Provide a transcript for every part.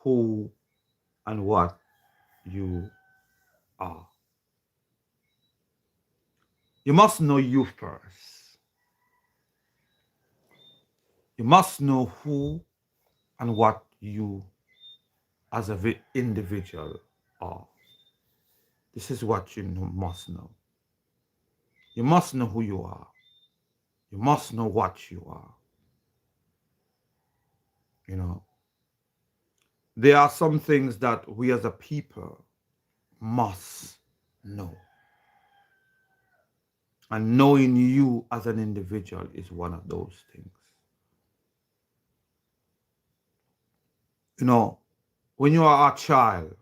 who and what you are. You must know you first. You must know who and what you as an individual are. This is what you must know. You must know who you are. You must know what you are. You know, there are some things that we as a people must know. And knowing you as an individual is one of those things. You know, when you are a child,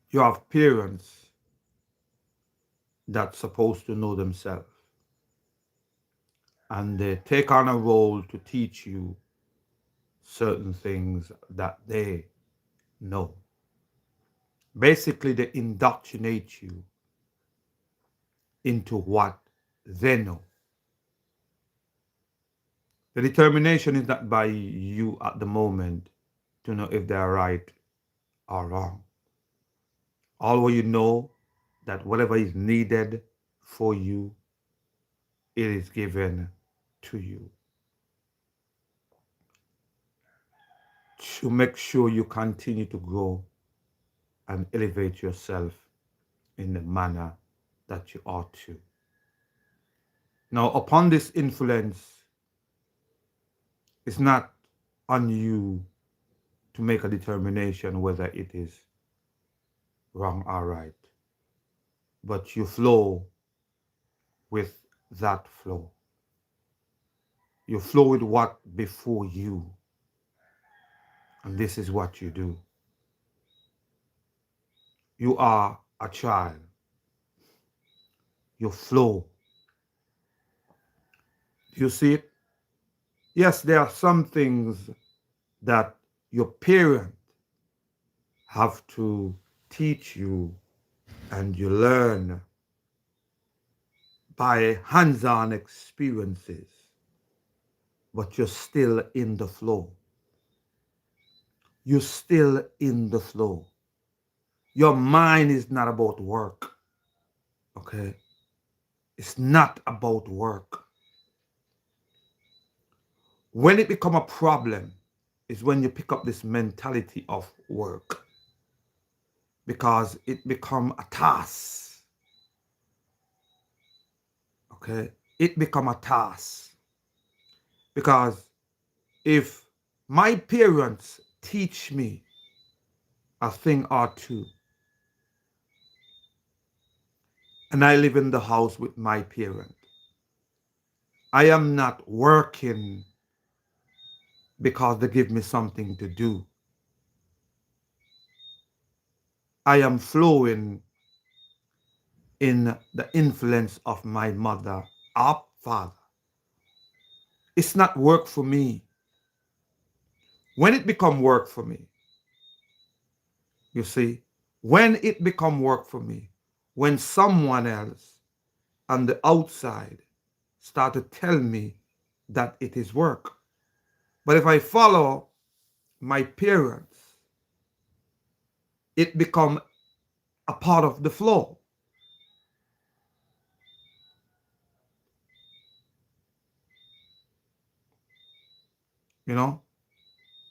you have parents that's supposed to know themselves. And they take on a role to teach you certain things that they know. Basically, they indoctrinate you into what they know. The determination is not by you at the moment to know if they're right or wrong. All you know that whatever is needed for you, it is given to you to make sure you continue to grow and elevate yourself in the manner that you ought to. Now, upon this influence, it's not on you to make a determination whether it is wrong or right, but you flow with that flow. You flow with what before you, and this is what you do. You are a child. You flow. You see it? Yes, there are some things that your parent have to teach you and you learn by hands-on experiences, but you're still in the flow. You're still in the flow. Your mind is not about work, okay? It's not about work. When it become a problem is when you pick up this mentality of work, because it become a task, okay? It become a task. Because if my parents teach me a thing or two, and I live in the house with my parent, I am not working because they give me something to do. I am flowing in the influence of my mother or father. It's not work for me. When it become work for me, you see, when it become work for me, when someone else on the outside start to tell me that it is work. But if I follow my parents, it become a part of the flow. You know,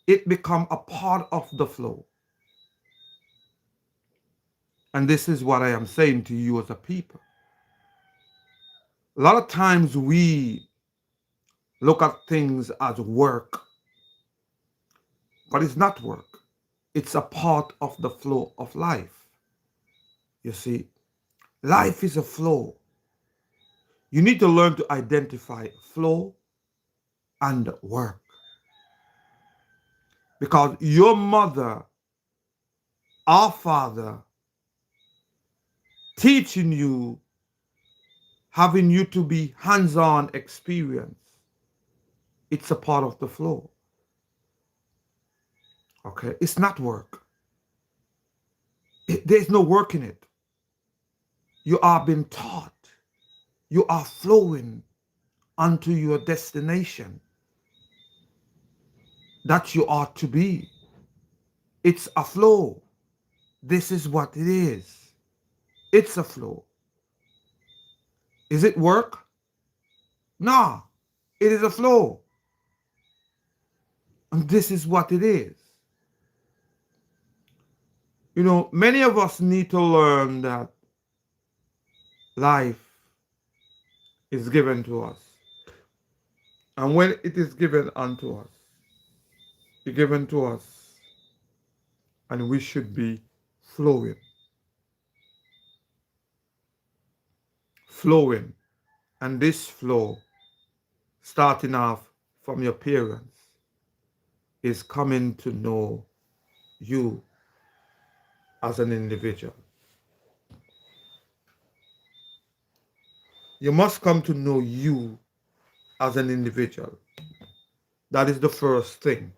it become a part of the flow. And this is what I am saying to you as a people. A lot of times we look at things as work, but it's not work. It's a part of the flow of life. You see, life is a flow. You need to learn to identify flow and work. Because your mother, our father, teaching you, having you to be hands-on experience, it's a part of the flow. Okay, it's not work. There's no work in it. You are being taught. You are flowing unto your destination that you ought to be. It's a flow. This is what it is. It's a flow. Is it work? No. It is a flow. And this is what it is. Many of us need to learn that life is given to us. And when it is given unto us, it's given to us, and we should be flowing. Flowing. And this flow, starting off from your parents, is coming to know you as an individual. You must come to know you as an individual. That is the first thing.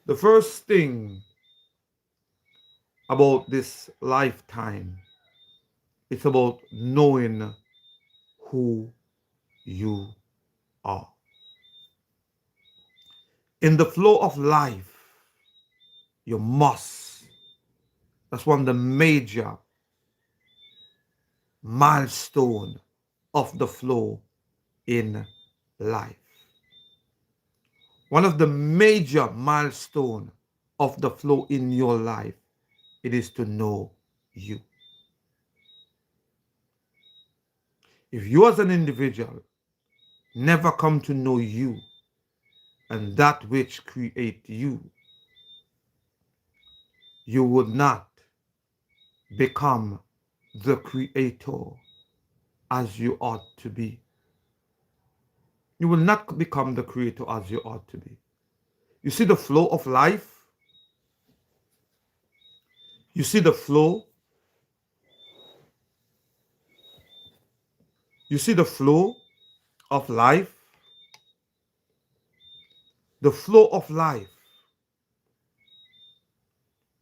The first thing about this lifetime, it's about knowing who you are. In the flow of life, you must. That's one of the major milestone of the flow in life. One of the major milestone of the flow in your life, it is to know you. If you as an individual never come to know you and that which create you, you would not become the creator as you ought to be. You will not become the creator as you ought to be. You see the flow of life? You see the flow? You see the flow of life? The flow of life.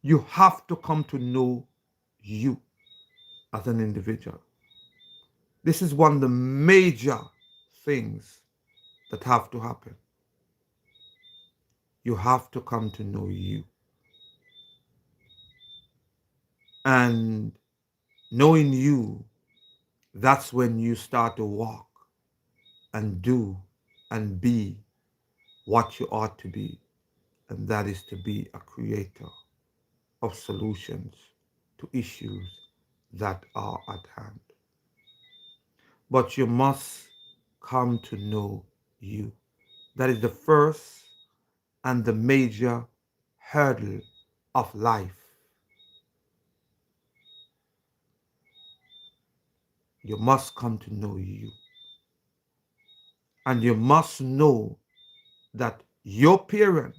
You have to come to know you as an individual. This is one of the major things that have to happen. You have to come to know you. And knowing you, that's when you start to walk and do and be what you ought to be. And that is to be a creator of solutions to issues that are at hand. But you must come to know you. That is the first and the major hurdle of life. You must come to know you. And you must know that your parent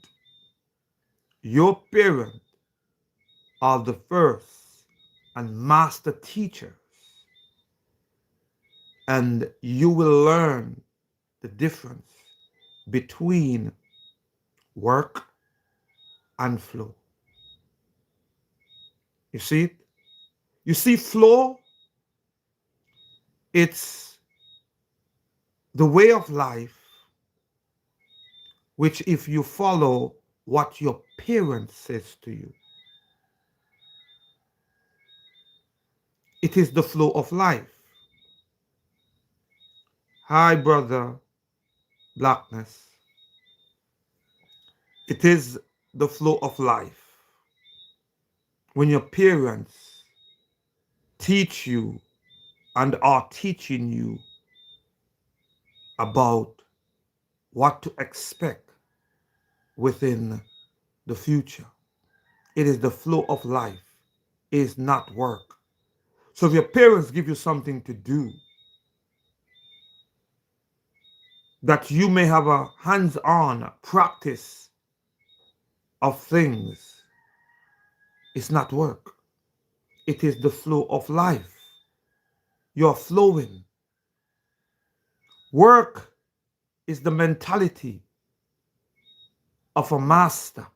are the first and master teachers. And you will learn the difference between work and flow. You see it? You see, flow, it's the way of life which if you follow what your parent says to you, it is the flow of life. Hi, brother Blackness. It is the flow of life. When your parents teach you and are teaching you about what to expect within the future, it is the flow of life. It is not work. So if your parents give you something to do, that you may have a hands-on practice of things, it's not work. It is the flow of life. You're flowing. Work is the mentality of a master.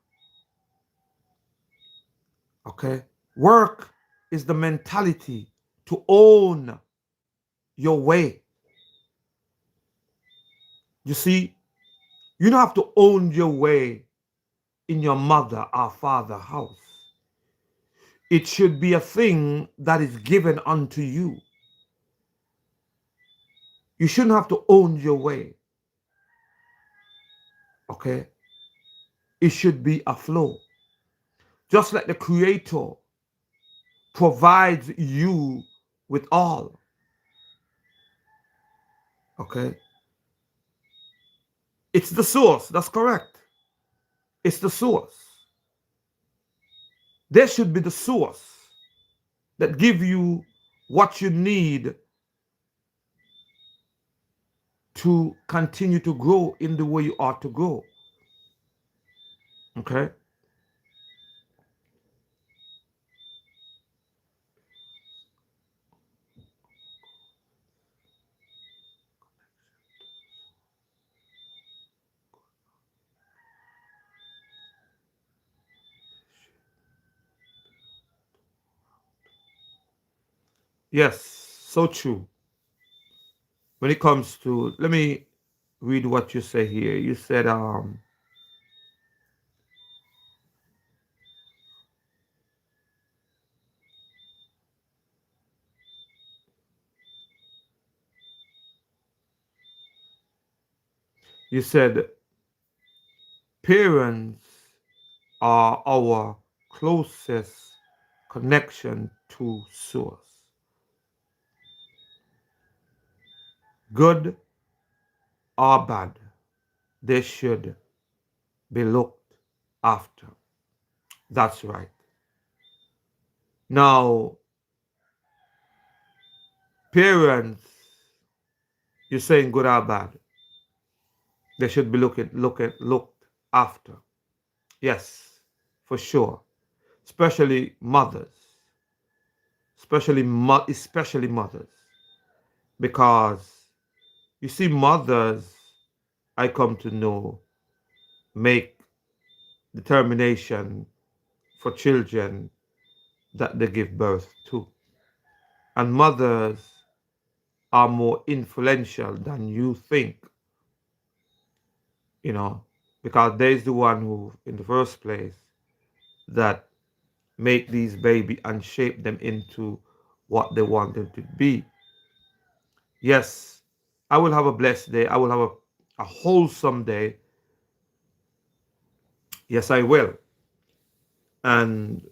Okay? Work is the mentality to own your way. You see, you don't have to own your way in your mother or father house. It should be a thing that is given unto you. You shouldn't have to own your way. Okay? It should be a flow. Just like the Creator provides you with all. Okay? It's the source. That's correct. It's the source. There should be the source that give you what you need to continue to grow in the way you ought to grow. Okay? Yes, so true. When it comes to, let me read what you say here. You said, you said, parents are our closest connection to source. Good or bad, they should be looked after. That's right. Now, parents, you're saying good or bad, they should be looked after. Yes, for sure. Especially mothers, especially mothers, because you see, mothers, I come to know, make determination for children that they give birth to, and mothers are more influential than you think. You know, because there's the one who, in the first place, that make these baby and shape them into what they want them to be. Yes, I will have a blessed day. I will have a wholesome day. Yes, I will. And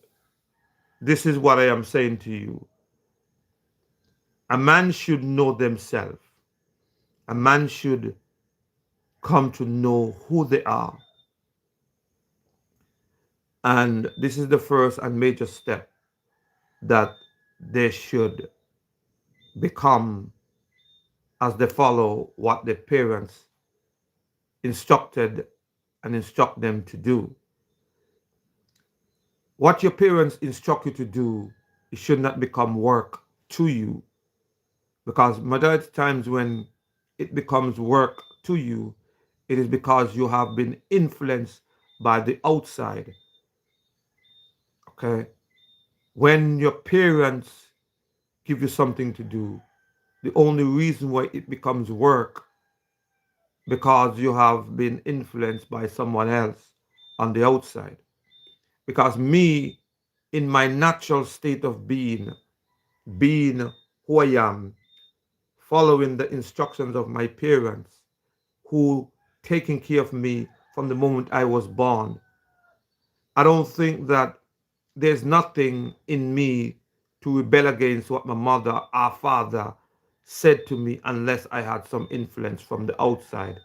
this is what I am saying to you. A man should know themselves. A man should come to know who they are. And this is the first and major step, that they should become as they follow what their parents instructed and instruct them to do. What your parents instruct you to do, it should not become work to you, because majority of times when it becomes work to you, it is because you have been influenced by the outside. Okay? When your parents give you something to do, the only reason why it becomes work, because you have been influenced by someone else on the outside. Because me, in my natural state of being who I am, following the instructions of my parents, who taking care of me from the moment I was born, I don't think that there's nothing in me to rebel against what my mother or father said to me, unless I had some influence from the outside.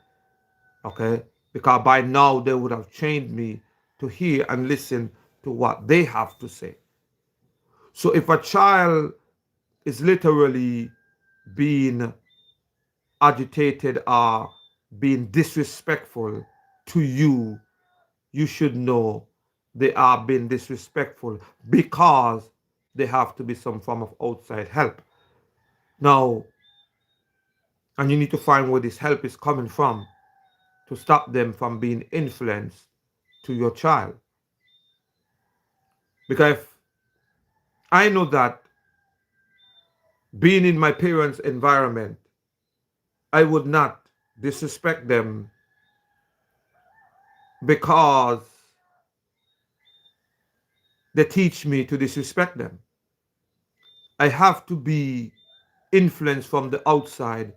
Okay? Because by now they would have trained me to hear and listen to what they have to say. So if a child is literally being agitated or being disrespectful to you, you should know they are being disrespectful because there have to be some form of outside help. Now, and you need to find where this help is coming from to stop them from being influenced to your child. Because I know that being in my parents' environment, I would not disrespect them because they teach me to disrespect them. I have to be influenced from the outside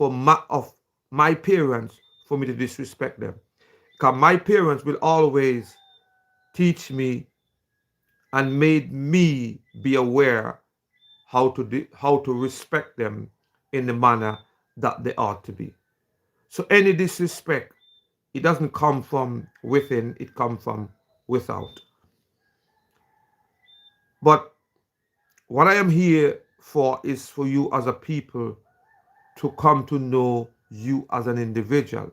of my parents for me to disrespect them. Because my parents will always teach me and made me be aware how to respect them in the manner that they ought to be. So any disrespect, it doesn't come from within, it comes from without. But what I am here for is for you as a people to come to know you as an individual.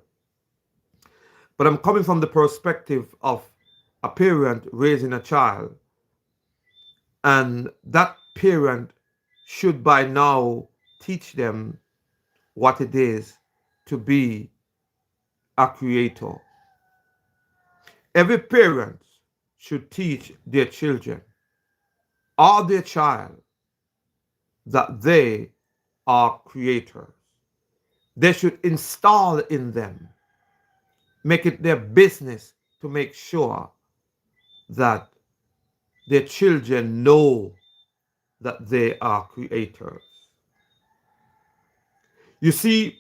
But I'm coming from the perspective of a parent raising a child, and that parent should by now teach them what it is to be a creator. Every parent should teach their children or their child that they are creators. They should install in them, make it their business to make sure that their children know that they are creators. You see,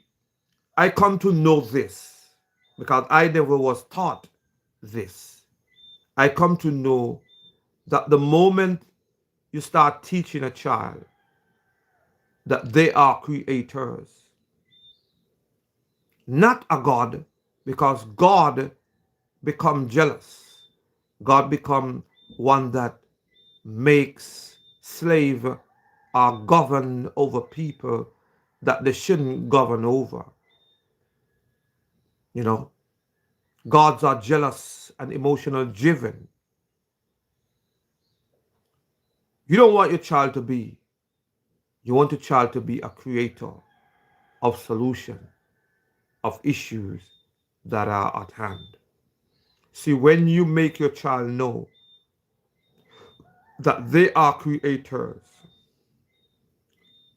I come to know this because I never was taught this. I come to know that the moment you start teaching a child that they are creators, not a God, because God become jealous. God become one that makes slave or govern over people that they shouldn't govern over. You know, gods are jealous and emotional driven. You don't want your child to be. You want your child to be a creator of solution, of issues that are at hand. See, when you make your child know that they are creators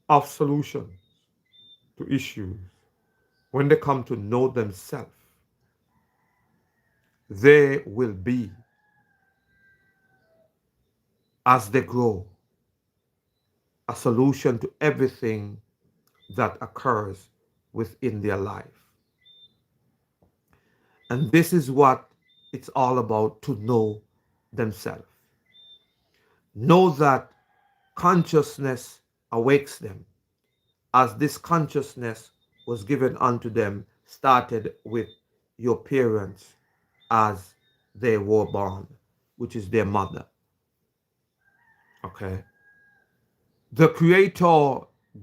of solutions to issues, when they come to know themselves, they will be, as they grow, a solution to everything that occurs within their life. And this is what it's all about, to know themselves. Know that consciousness awakes them, as this consciousness was given unto them, started with your parents as they were born, which is their mother. Okay? The Creator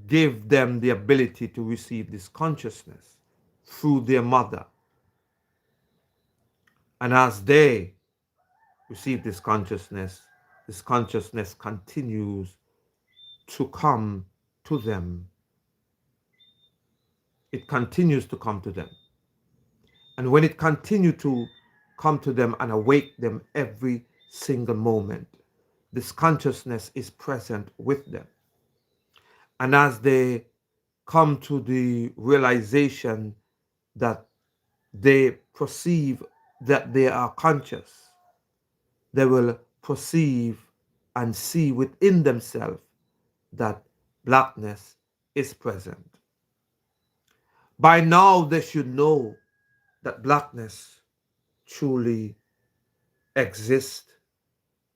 gave them the ability to receive this consciousness through their mother. And as they receive this consciousness continues to come to them. It continues to come to them. And when it continues to come to them and awake them every single moment, this consciousness is present with them. And as they come to the realization that they perceive that they are conscious, they will perceive and see within themselves that blackness is present. By now, they should know that blackness truly exists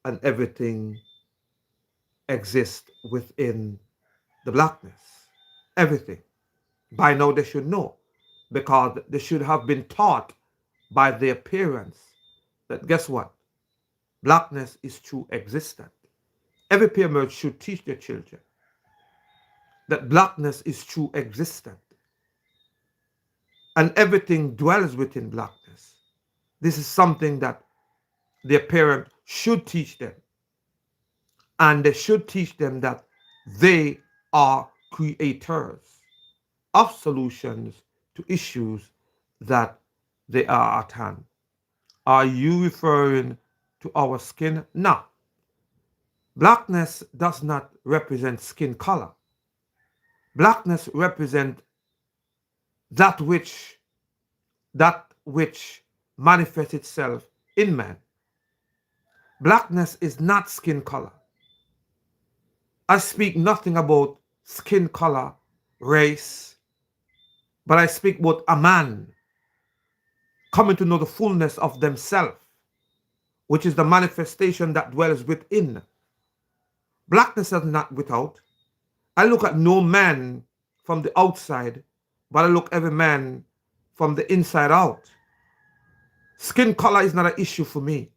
and everything exists within the blackness. Everything. By now, they should know, because they should have been taught by their parents that guess what? Blackness is true existent. Every parent should teach their children that blackness is true existent and everything dwells within blackness. This is something that their parent should teach them, and they should teach them that they are creators of solutions to issues that they are at hand. Are you referring to our skin? No. Blackness does not represent skin color. Blackness represents that which that which manifests itself in man. Blackness is not skin color. I speak nothing about skin color, race, but I speak about a man coming to know the fullness of themselves, which is the manifestation that dwells within. Blackness is not without. I look at no man from the outside, but I look every man from the inside out. Skin color is not an issue for me,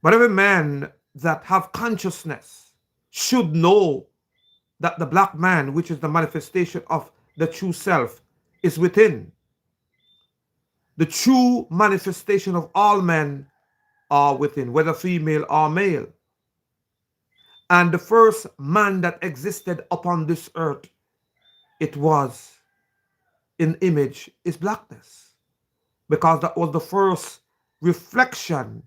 but every man that have consciousness should know that the black man, which is the manifestation of the true self, is within. The true manifestation of all men are within, whether female or male. And the first man that existed upon this earth, it was in image, is blackness. Because that was the first reflection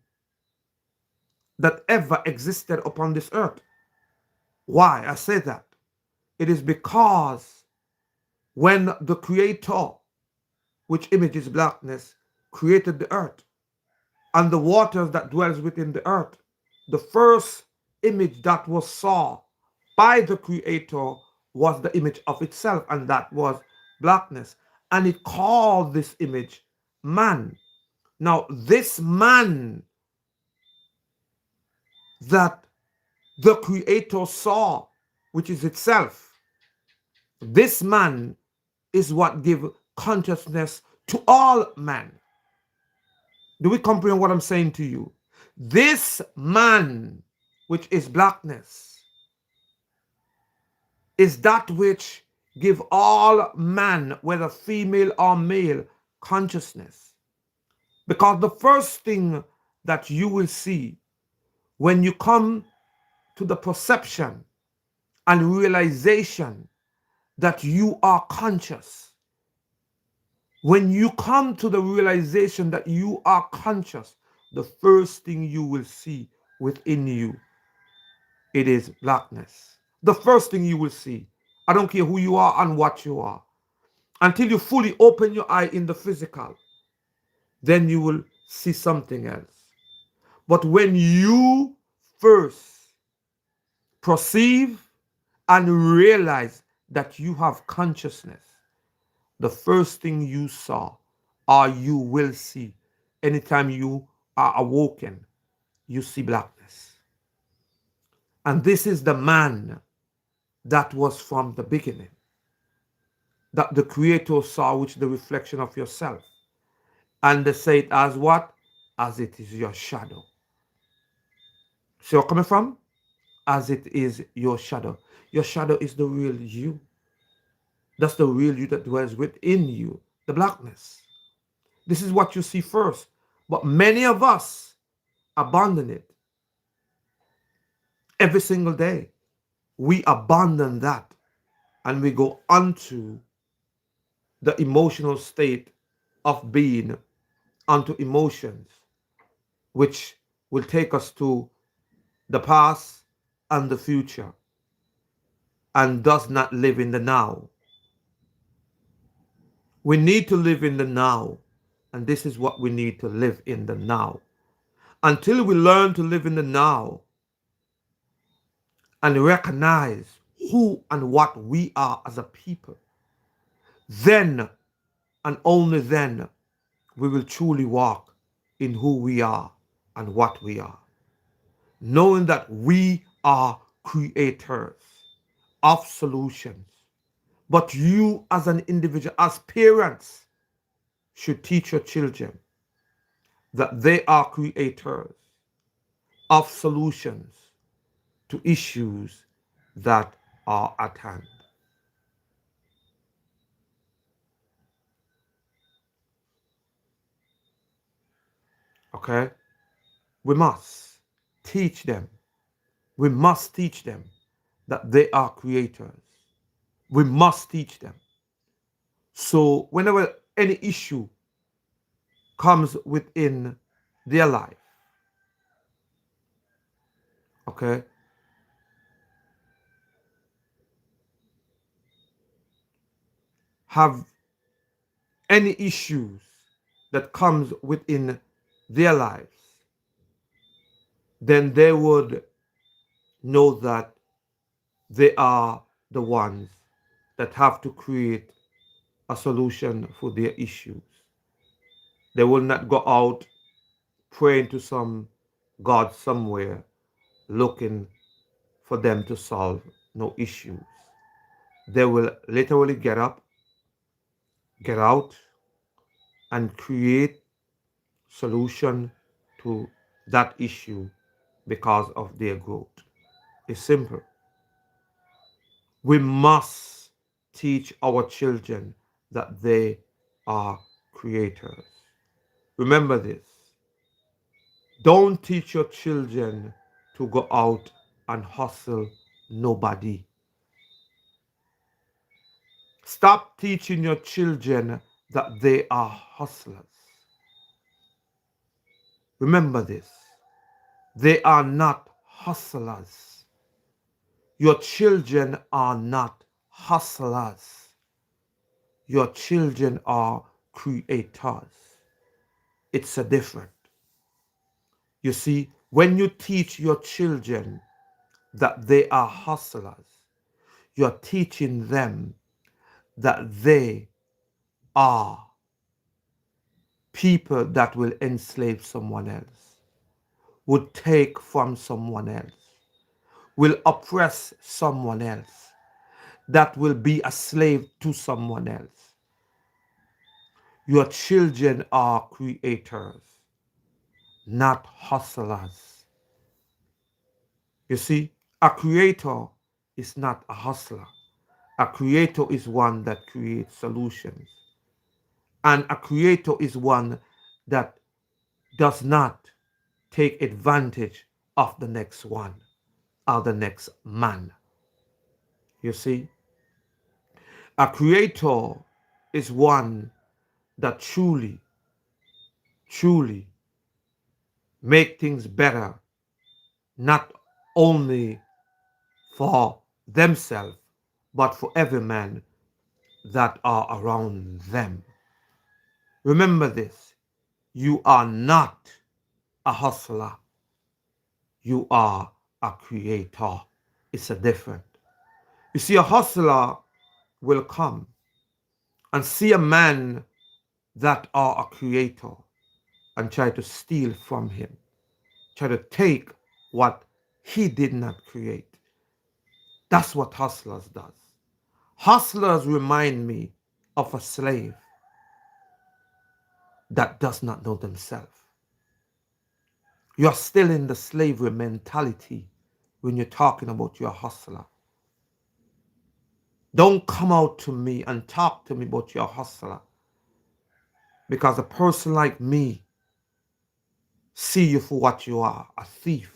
that ever existed upon this earth. Why I say that? It is because when the Creator, which image is blackness, created the earth and the waters that dwells within the earth, the first image that was saw by the Creator was the image of itself, and that was blackness. And it called this image man. Now, this man that the Creator saw, which is itself, this man is what give consciousness to all man. Do we comprehend what I'm saying to you? This man, which is blackness, is that which give all man, whether female or male, consciousness. Because the first thing that you will see when you come to the perception and realization that you are conscious, when you come to the realization that you are conscious, the first thing you will see within you, it is blackness. The first thing you will see. I don't care who you are and what you are. Until you fully open your eye in the physical, then you will see something else. But when you first perceive and realize that you have consciousness, the first thing you saw or you will see anytime you are awoken, you see blackness. And this is the man that was from the beginning, that the Creator saw, which is the reflection of yourself. And they say it as what? As it is your shadow. See where I'm coming from? As it is your shadow. Your shadow is the real you. That's the real you that dwells within you, the blackness. This is what you see first. But many of us abandon it every single day. We abandon that and we go onto the emotional state of being, onto emotions, which will take us to the past and the future, and does not live in the now. We need to live in the now, and this is what we need to live in the now. Until we learn to live in the now and recognize who and what we are as a people, then and only then we will truly walk in who we are and what we are, knowing that we are creators of solutions. But you as an individual, as parents, should teach your children that they are creators of solutions to issues that are at hand. Okay? We must teach them. We must teach them that they are creators. We must teach them. So whenever any issue comes within their life, okay, have any issues that comes within their lives, then they would know that they are the ones that have to create a solution for their issues. They will not go out praying to some God somewhere looking for them to solve no issues. They will literally get up, get out, and create solution to that issue because of their growth. It's simple. We must teach our children that they are creators. Remember this. Don't teach your children to go out and hustle nobody. Stop teaching your children that they are hustlers. Remember this. They are not hustlers. Your children are not hustlers. Your children are creators. It's a different. You see, when you teach your children that they are hustlers, you're teaching them that they are people that will enslave someone else, would take from someone else, will oppress someone else, that will be a slave to someone else. Your children are creators, not hustlers. You see, a creator is not a hustler. A creator is one that creates solutions. And a creator is one that does not take advantage of the next one or the next man. You see, a creator is one that truly make things better, not only for themselves, but for every man that are around them. Remember this, you are not a hustler, you are a creator. It's a different. You see, a hustler will come and see a man that are a creator and try to steal from him, try to take what he did not create. That's what hustlers does. Hustlers remind me of a slave that does not know themselves. You're still in the slavery mentality when you're talking about your hustler. Don't come out to me and talk to me about your hustler, because a person like me see you for what you are, a thief.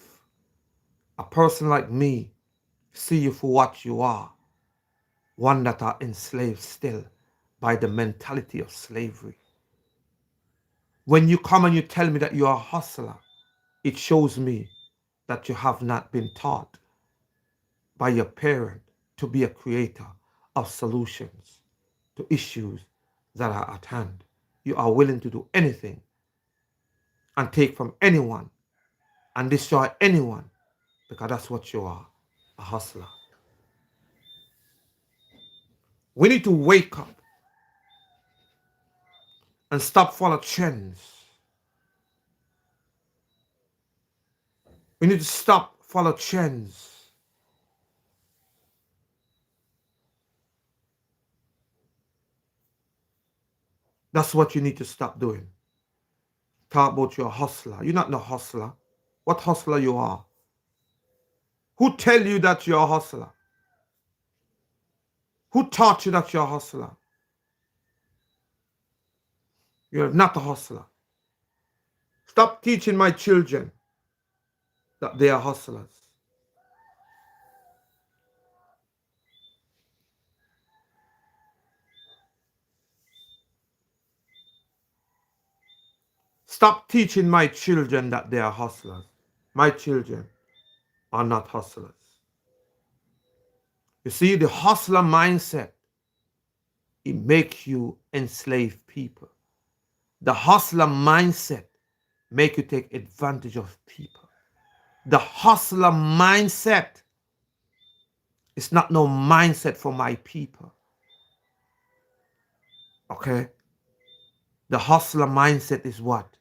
A person like me see you for what you are, one that are enslaved still by the mentality of slavery. When you come and you tell me that you are a hustler, it shows me that you have not been taught by your parent to be a creator of solutions to issues that are at hand. You are willing to do anything and take from anyone and destroy anyone because that's what you are, a hustler. We need to wake up and stop following trends. We need to stop follow trends. That's what you need to stop doing. Talk about you're a hustler. You're not no hustler. What hustler you are? Who tell you that you're a hustler? Who taught you that you're a hustler? You're not a hustler. Stop teaching my children that they are hustlers. Stop teaching my children that they are hustlers. My children are not hustlers. You see, the hustler mindset, it makes you enslave people. The hustler mindset make you take advantage of people. The hustler mindset is not no mindset for my people. Okay? The hustler mindset is what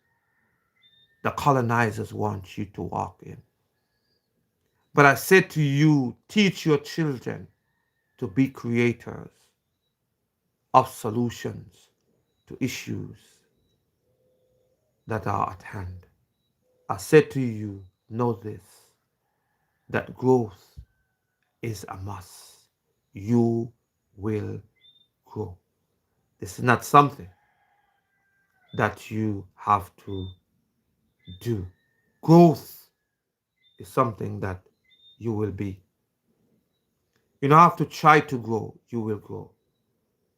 the colonizers want you to walk in. But I said to you, teach your children to be creators of solutions to issues that are at hand. I said to you, know this, that growth is a must. You will grow. This is not something that you have to do. Growth is something that you will be. You don't have to try to grow, you will grow.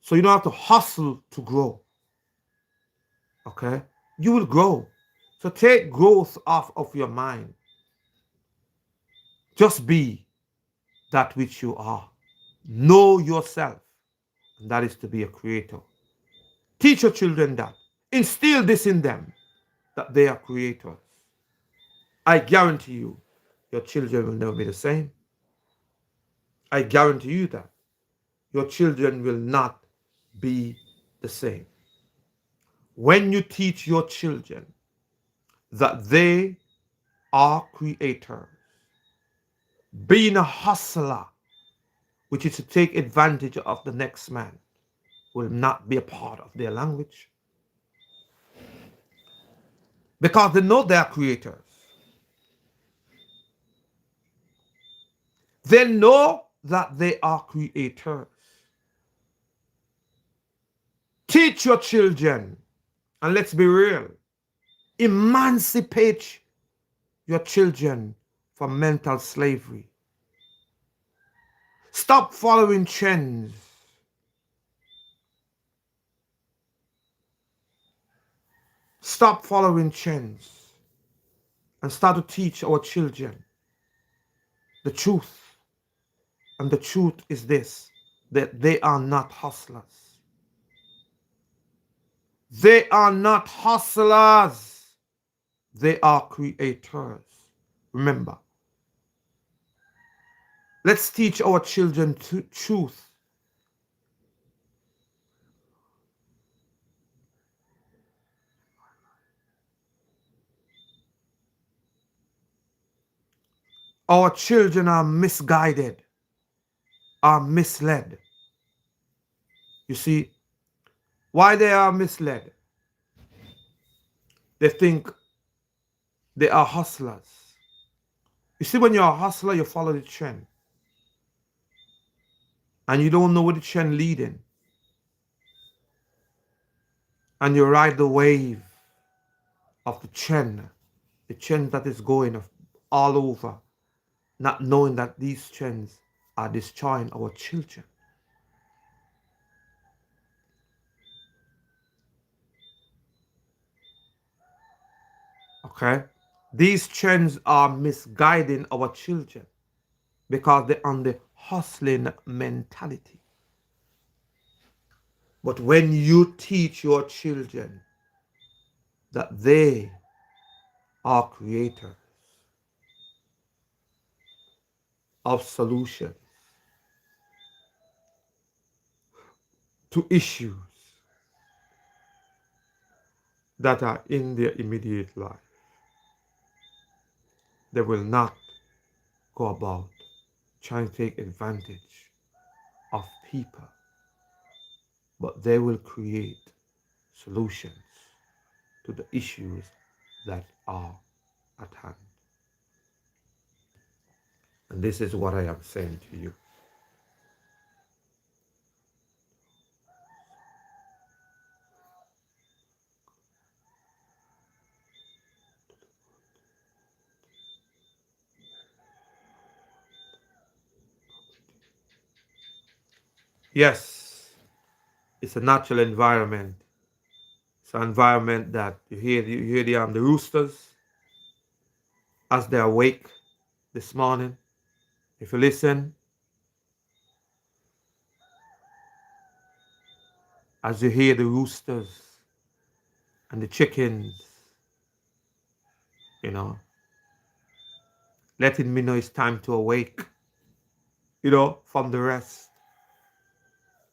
So you don't have to hustle to grow. Okay? You will grow. So take growth off of your mind. Just be that which you are. Know yourself. And that is to be a creator. Teach your children that. Instill this in them, that they are creators. I guarantee you, your children will never be the same. I guarantee you that. Your children will not be the same. When you teach your children that they are creators, being a hustler, which is to take advantage of the next man, will not be a part of their language. Because they know they are creators. They know that they are creators. Teach your children, and let's be real, emancipate your children from mental slavery. Stop following trends. Stop following trends and start to teach our children the truth. And the truth is this, that they are not hustlers. They are not hustlers. They are creators. Remember, let's teach our children truth. Our children are misguided, are misled. You see, why they are misled? They think they are hustlers. You see, when you're a hustler, you follow the trend. And you don't know where the trend leading. And you ride the wave of the trend that is going all over, not knowing that these trends are destroying our children. Okay? These trends are misguiding our children because they're on the hustling mentality. But when you teach your children that they are creators of solutions to issues that are in their immediate life, they will not go about trying to take advantage of people, but they will create solutions to the issues that are at hand. And this is what I am saying to you. Yes, it's a natural environment. It's an environment that you hear the roosters as they awake this morning. If you listen, as you hear the roosters and the chickens, you know, letting me know it's time to awake, from the rest.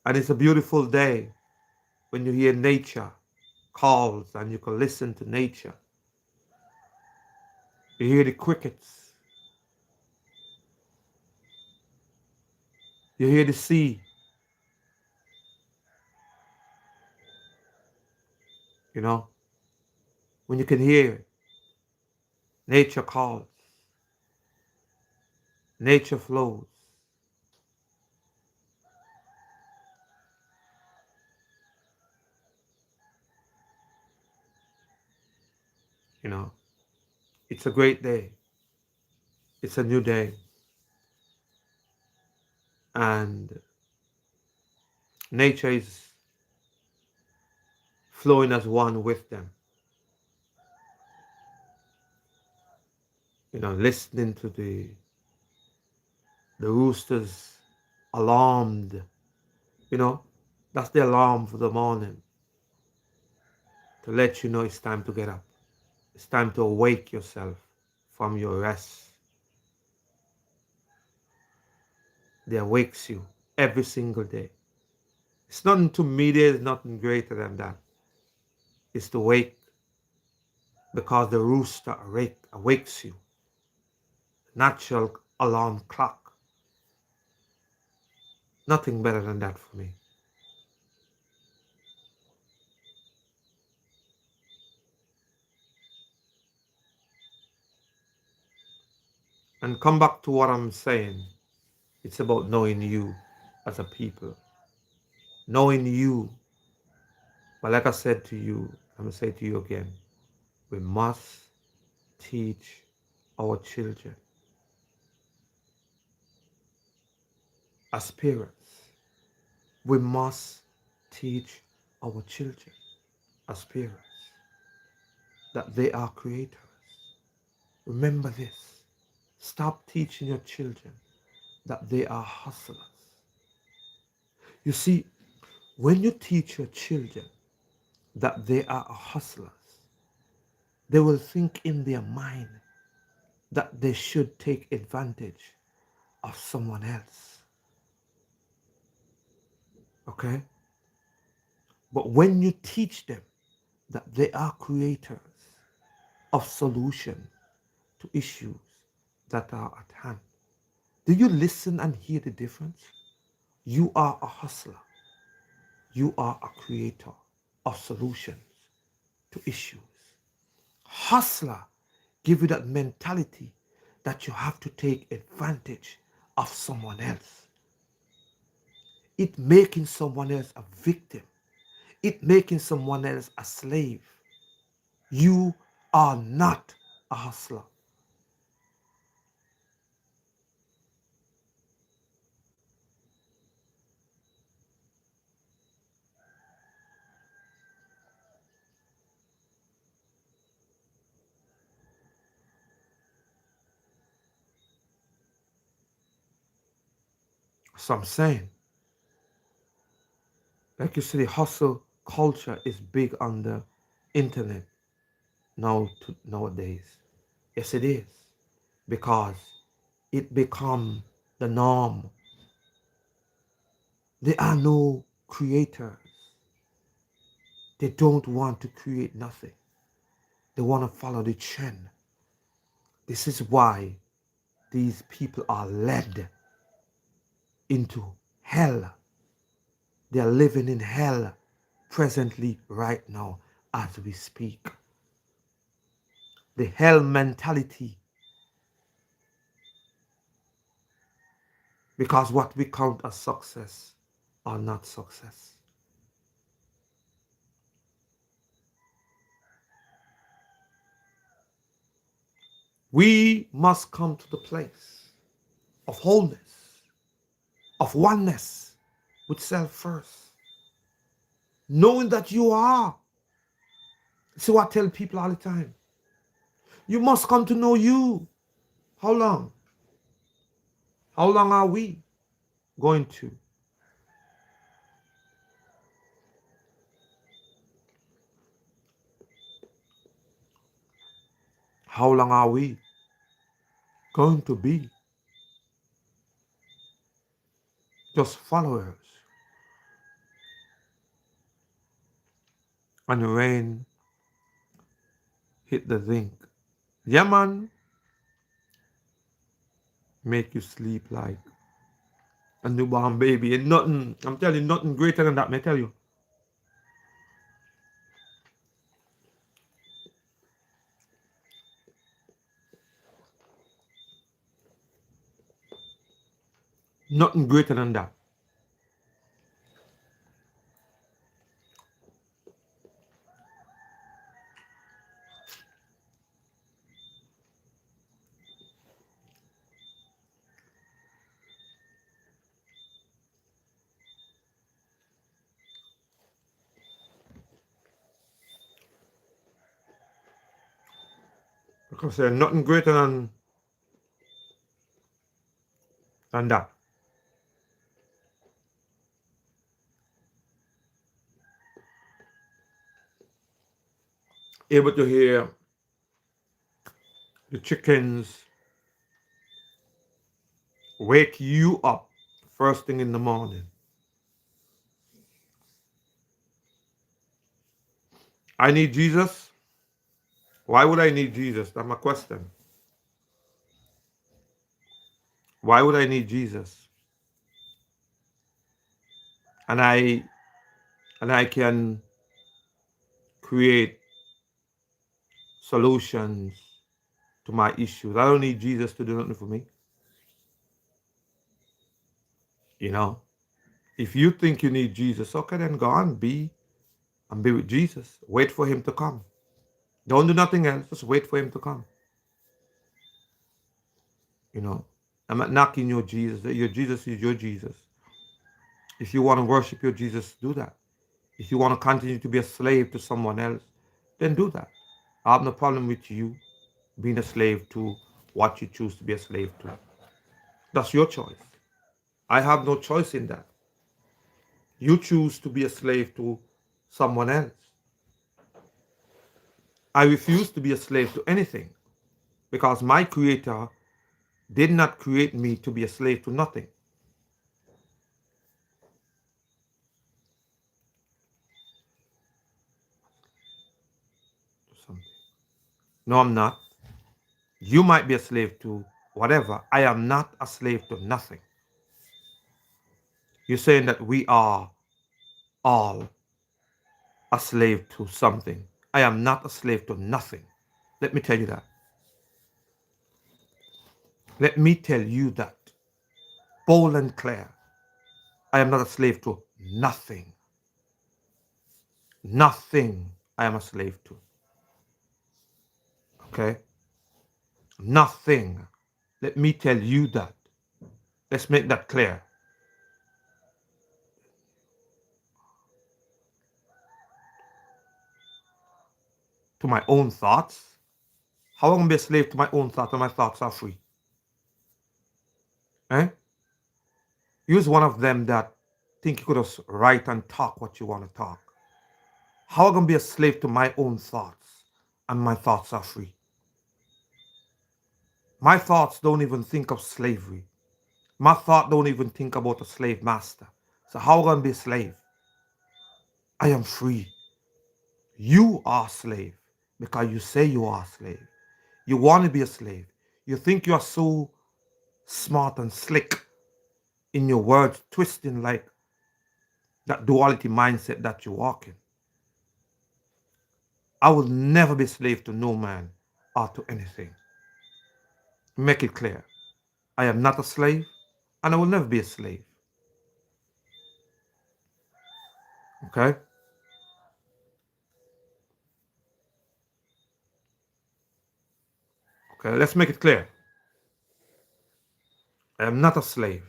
And it's a beautiful day when you hear nature calls and you can listen to nature. You hear the crickets. You hear the sea. You know, when you can hear it, nature calls, nature flows. You know, it's a great day. It's a new day. And nature is flowing as one with them. Listening to the roosters alarmed. You know, that's the alarm for the morning to let you know it's time to get up. It's time to awake yourself from your rest. They awakes you every single day. It's nothing to me, there's nothing greater than that. It's to wake because the rooster awakes you. Natural alarm clock. Nothing better than that for me. And come back to what I'm saying. It's about knowing you as a people. Knowing you. But like I said to you, I'm going to say to you again, we must teach our children as parents. We must teach our children as parents that they are creators. Remember this. Stop teaching your children that they are hustlers. You see, when you teach your children that they are hustlers, they will think in their mind that they should take advantage of someone else. Okay? But when you teach them that they are creators of solution to issues that are at hand, do you listen and hear the difference? You are a hustler. You are a creator of solutions to issues. Hustler give you that mentality that you have to take advantage of someone else. It making someone else a victim. It making someone else a slave. You are not a hustler. So I'm saying, like you say, the hustle culture is big on the internet nowadays. Yes, it is. Because it become the norm. There are no creators. They don't want to create nothing. They want to follow the trend. This is why these people are led into hell. They are living in hell presently right now as we speak. The hell mentality. Because what we count as success are not success. We must come to the place of wholeness, of oneness with self first. Knowing that you are. So I tell people all the time, you must come to know you. How long? How long are we going to? How long are we going to be just followers. And the rain hit the zinc. Yeah, man, make you sleep like a newborn baby. And nothing, I'm telling you, nothing greater than that, may I tell you. Nothing greater than that. Because there's nothing greater than that. Able to hear the chickens wake you up first thing in the morning. I need Jesus. Why would I need Jesus? That's my question. Why would I need Jesus? And I can create solutions to my issues. I don't need Jesus to do nothing for me. You know, if you think you need Jesus, okay, then go on, be with Jesus. Wait for him to come. Don't do nothing else. Just wait for him to come. You know, I'm not knocking your Jesus. Your Jesus is your Jesus. If you want to worship your Jesus, do that. If you want to continue to be a slave to someone else, then do that. I have no problem with you being a slave to what you choose to be a slave to. That's your choice. I have no choice in that. You choose to be a slave to someone else. I refuse to be a slave to anything because my creator did not create me to be a slave to nothing. No, I'm not. You might be a slave to whatever. I am not a slave to nothing. You're saying that we are all a slave to something. I am not a slave to nothing. Let me tell you that. Let me tell you that. Bold and clear. I am not a slave to nothing. Nothing I am a slave to. Okay? Nothing. Let me tell you that. Let's make that clear. To my own thoughts? How am I going to be a slave to my own thoughts when my thoughts are free? Eh? Use one of them that think you could just write and talk what you want to talk. How am I going to be a slave to my own thoughts and my thoughts are free? My thoughts don't even think of slavery. My thought don't even think about a slave master. So how am I going to be a slave? I am free. You are a slave because you say you are a slave. You want to be a slave. You think you are so smart and slick in your words, twisting like that duality mindset that you walk in. I will never be a slave to no man or to anything. Make it clear. I am not a slave and I will never be a slave. Okay? Okay, let's make it clear. I am not a slave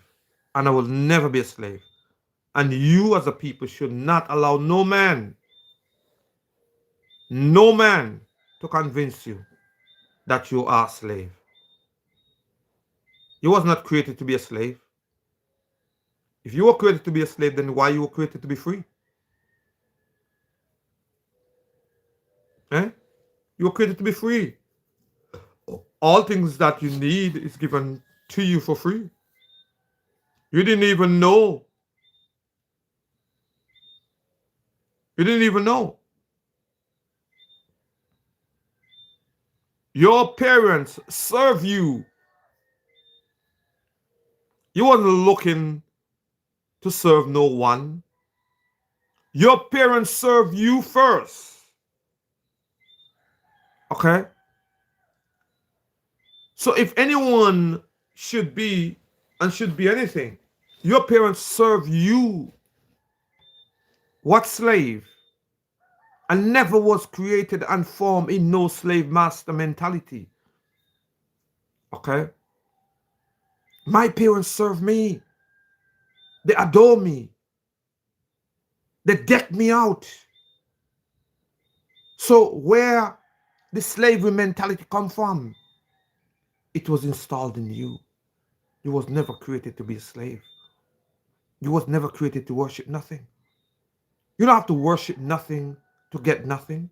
and I will never be a slave. And you as a people should not allow no man to convince you that you are a slave. You was not created to be a slave. If you were created to be a slave, then why you were created to be free? Eh? You were created to be free. All things that you need is given to you for free. You didn't even know. You didn't even know. Your parents serve you. You wasn't looking to serve no one. Your parents serve you first. Okay? So if anyone should be and should be anything, your parents serve you. What slave? And never was created and formed in no slave master mentality. Okay? My parents serve me. They adore me. They deck me out. So where the slavery mentality come from? It was installed in you. You was never created to be a slave. You was never created to worship nothing. You don't have to worship nothing to get nothing.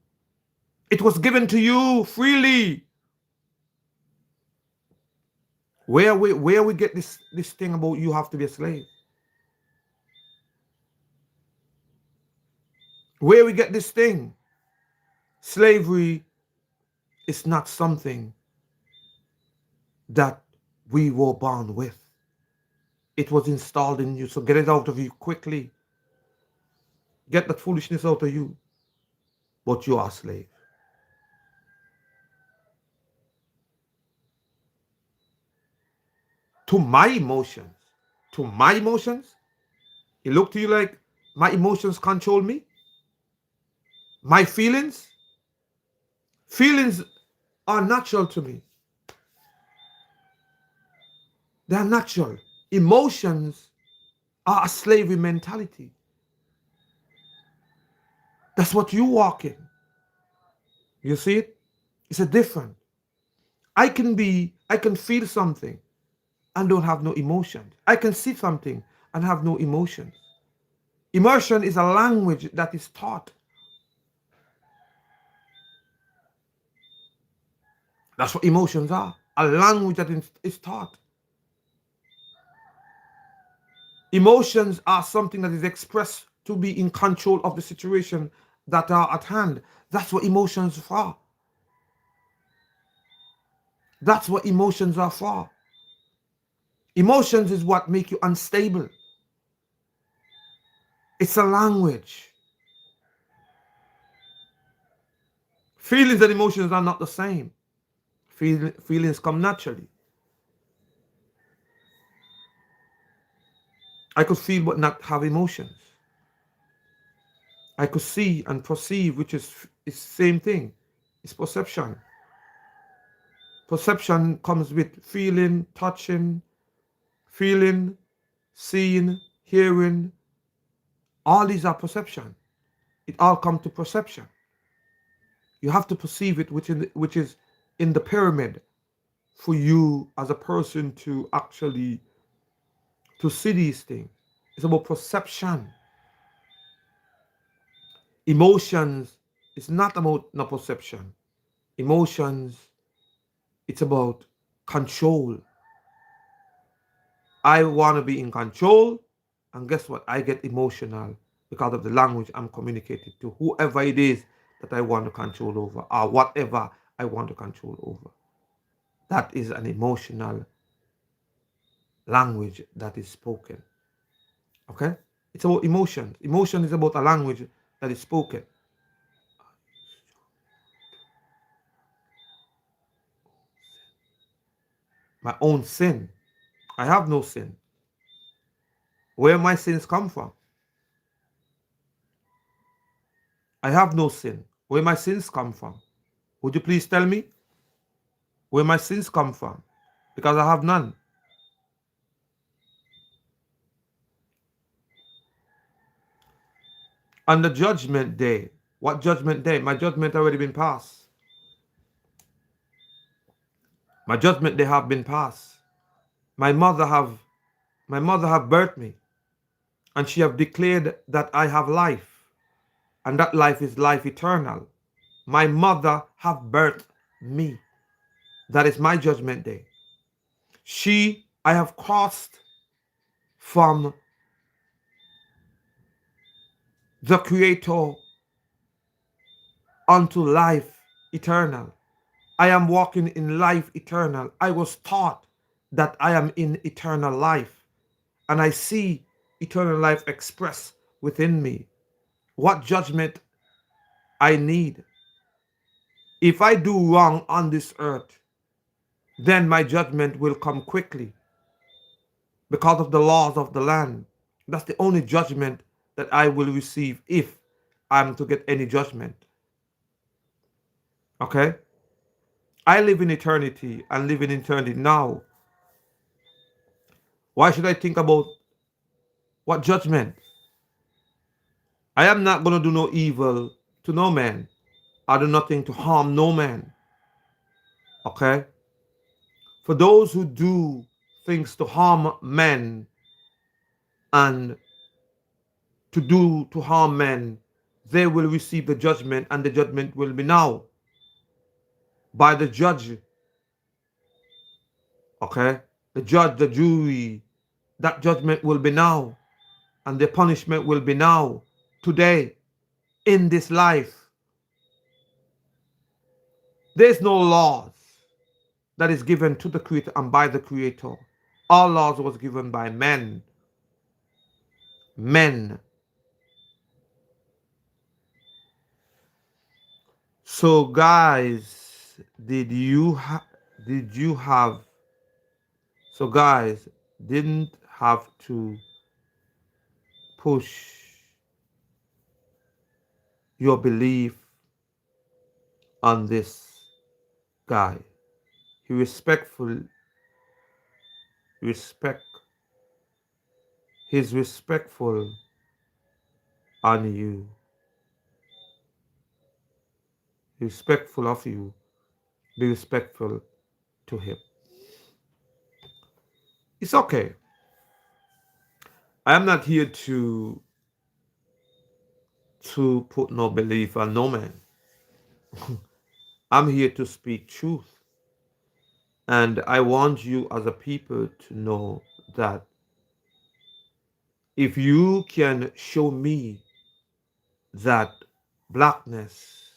It was given to you freely. Where we get this thing about you have to be a slave? Where we get this thing? Slavery is not something that we were born with. It was installed in you, so get it out of you quickly. Get that foolishness out of you. But you are a slave. To my emotions. To my emotions? It looked to you like my emotions control me? My feelings? Feelings are natural to me. They are natural. Emotions are a slavery mentality. That's what you walk in. You see it? It's a different. I can feel something and don't have no emotions. I can see something and have no emotions. Emotion is a language that is taught. That's what emotions are. A language that is taught. Emotions are something that is expressed to be in control of the situation that are at hand. That's what emotions are for. That's what emotions are for. Emotions is what make you unstable. It's a language. Feelings and emotions are not the same. Feelings come naturally. I could feel but not have emotions. I could see and perceive, which is same thing. It's perception. Perception comes with feeling, touching, feeling, seeing, hearing. All these are perception. It all comes to perception. You have to perceive it, which is in the pyramid, for you as a person to actually to see these things. It's about perception. Emotions is not about no perception. Emotions, it's about control. I want to be in control, and guess what? I get emotional because of the language I'm communicating to whoever it is that I want to control over, or whatever I want to control over. That is an emotional language that is spoken. Okay? It's about emotion. Emotion is about a language that is spoken. My own sin. I have no sin. Where my sins come from? I have no sin. Where my sins come from? Would you please tell me where my sins come from? Because I have none. On the judgment day. What judgment day? My judgment already been passed. My judgment day have been passed. My mother have birthed me, and she have declared that I have life, and that life is life eternal. My mother have birthed me. That is my judgment day. I have crossed from the Creator unto life eternal. I am walking in life eternal. I was taught that I am in eternal life, and I see eternal life expressed within me. What judgment I need? If I do wrong on this earth, then my judgment will come quickly because of the laws of the land. That's the only judgment that I will receive if I'm to get any judgment. Okay? I live in eternity and live in eternity now. Why should I think about what judgment? I am not going to do no evil to no man. I do nothing to harm no man. Okay? For those who do things to harm men and to harm men, they will receive the judgment, and the judgment will be now by the judge. Okay? The judge, the jury, that judgment will be now, and the punishment will be now, today, in this life. There's no laws that is given to the Creator and by the Creator. All laws was given by men. Men. So guys, did you have so guys didn't have to push your belief on this guy. He respect he's respectful on you. Respectful of you. Be respectful to him. It's okay. I am not here to put no belief on no man. I'm here to speak truth. And I want you as a people to know that if you can show me that blackness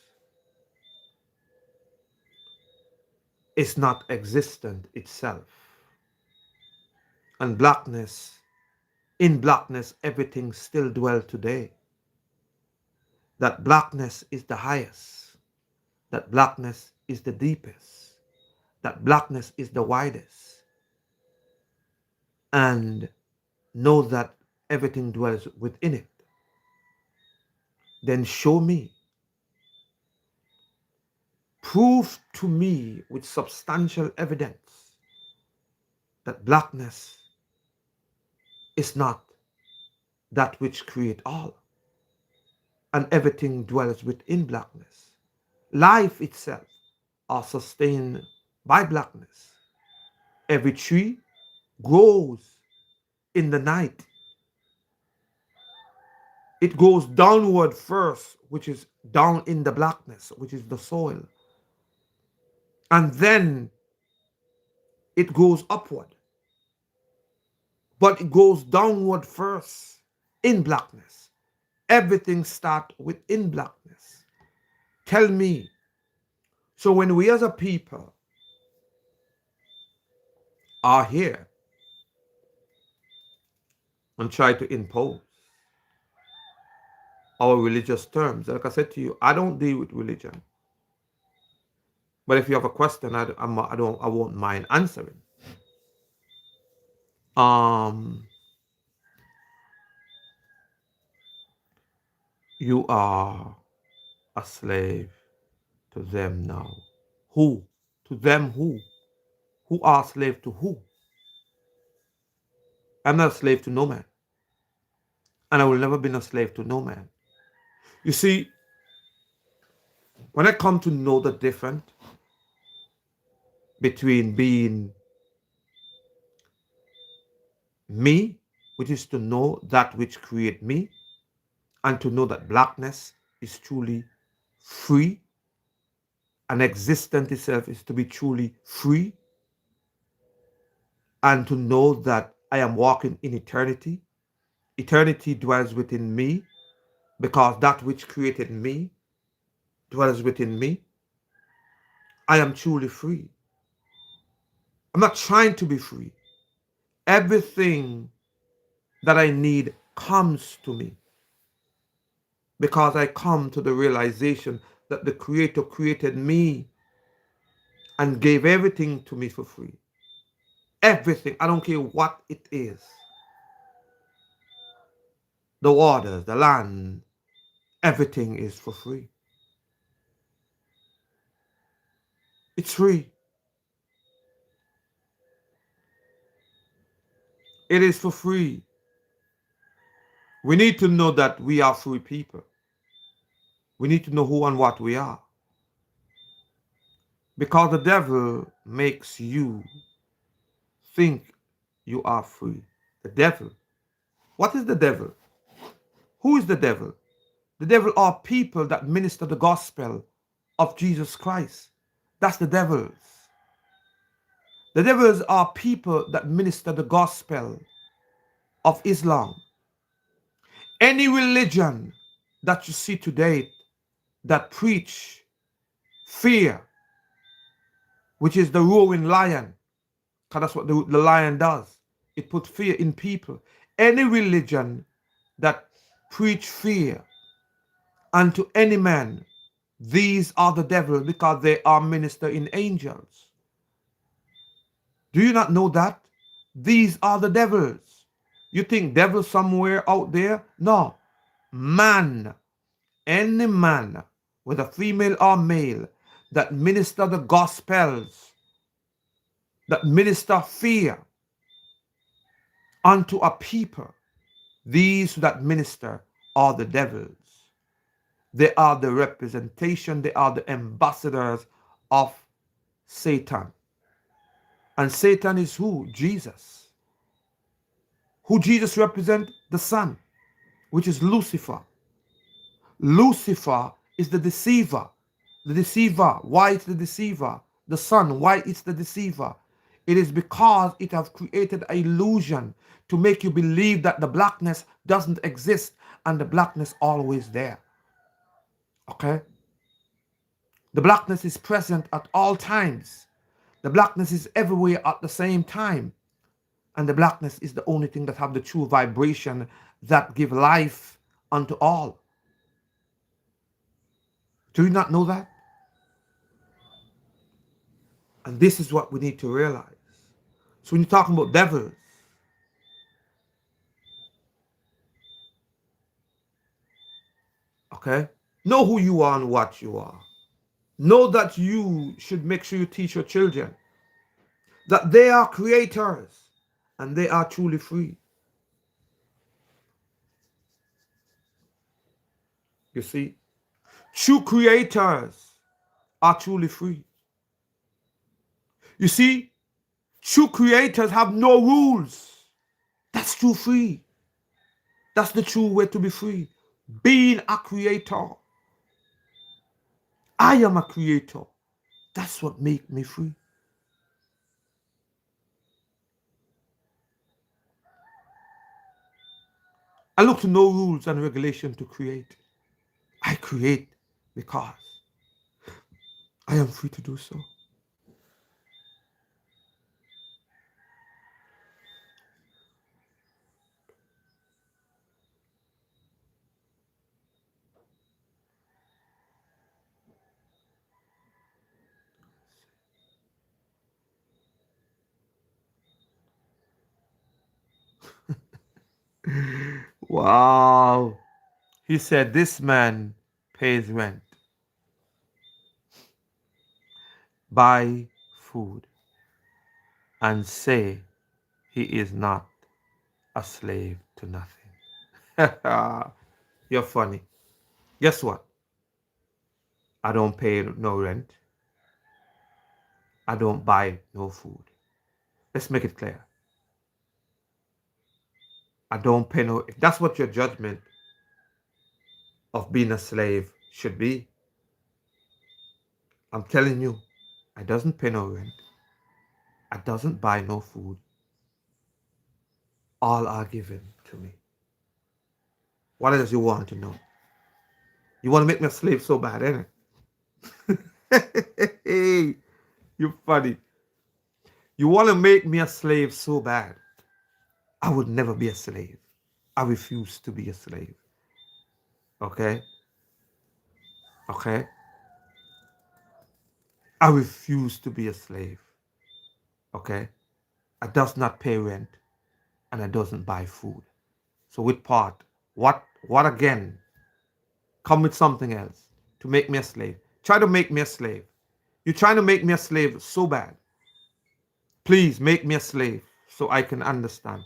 is not existent itself, and in blackness everything still dwells today, that blackness is the highest, that blackness is the deepest, that blackness is the widest, and know that everything dwells within it, then show me, prove to me with substantial evidence that blackness is not that which create all, and everything dwells within blackness. Life itself are sustained by blackness. Every tree grows in the night. It goes downward first, which is down in the blackness, which is the soil. And then it goes upward. But it goes downward first in blackness. Everything starts within blackness. Tell me. So when we as a people are here and try to impose our religious terms, like I said to you, I don't deal with religion. But if you have a question, I won't mind answering. You are a slave to them now. Who? To them who? Who are slave to who? I'm not a slave to no man. And I will never be a slave to no man. You see, when I come to know the difference between being me, which is to know that which create me, and to know that blackness is truly free, and existence itself is to be truly free and to know that I am walking in eternity. Eternity dwells within me because that which created me dwells within me. I am truly free. I'm not trying to be free. Everything that I need comes to me because I come to the realization that the Creator created me and gave everything to me for free. Everything. I don't care what it is. The waters, the land, everything is for free. It's free. It is for free. We need to know that we are free people. We need to know who and what we are. Because the devil makes you think you are free. The devil. What is the devil? Who is the devil? The devil are people that minister the gospel of Jesus Christ. That's the devils. The devils are people that minister the gospel of Islam. Any religion that you see today that preach fear, which is the roaring lion, because that's what the lion does. It puts fear in people. Any religion that preach fear unto any man, these are the devil because they are ministering angels. Do you not know that? These are the devils. You think devil somewhere out there? No. Man, any man, whether female or male, that minister the gospels, that minister fear unto a people, these that minister are the devils. They are the representation, they are the ambassadors of Satan. And Satan is who? Jesus. Who Jesus represents? The Son, which is Lucifer. Lucifer is the deceiver. The deceiver. Why it's the deceiver? The Son. Why it's the deceiver? It is because it has created an illusion to make you believe that the blackness doesn't exist and the blackness always there. Okay? The blackness is present at all times. The blackness is everywhere at the same time. And the blackness is the only thing that have the true vibration that give life unto all. Do you not know that? And this is what we need to realize. So when you're talking about devils, okay, know who you are and what you are. Know that you should make sure you teach your children that they are creators and they are truly free. You see, true creators are truly free. You see, true creators have no rules. That's true free. That's the true way to be free. Being a creator. I am a creator. That's what makes me free. I look to no rules and regulation to create. I create because I am free to do so. Wow. He said this man pays rent, buy food, and say he is not a slave to nothing. You're funny. Guess what? I don't pay no rent. I don't buy no food. Let's make it clear. I don't pay no. If that's what your judgment of being a slave should be, I'm telling you, I doesn't pay no rent. I doesn't buy no food. All are given to me. What else you want to know? You want to make me a slave so bad, ain't it? Hey, you funny. You want to make me a slave so bad. I would never be a slave. I refuse to be a slave. Okay? Okay? I refuse to be a slave. Okay? I does not pay rent and I doesn't buy food. So with part, what again? Come with something else to make me a slave. Try to make me a slave. You're trying to make me a slave so bad. Please make me a slave so I can understand.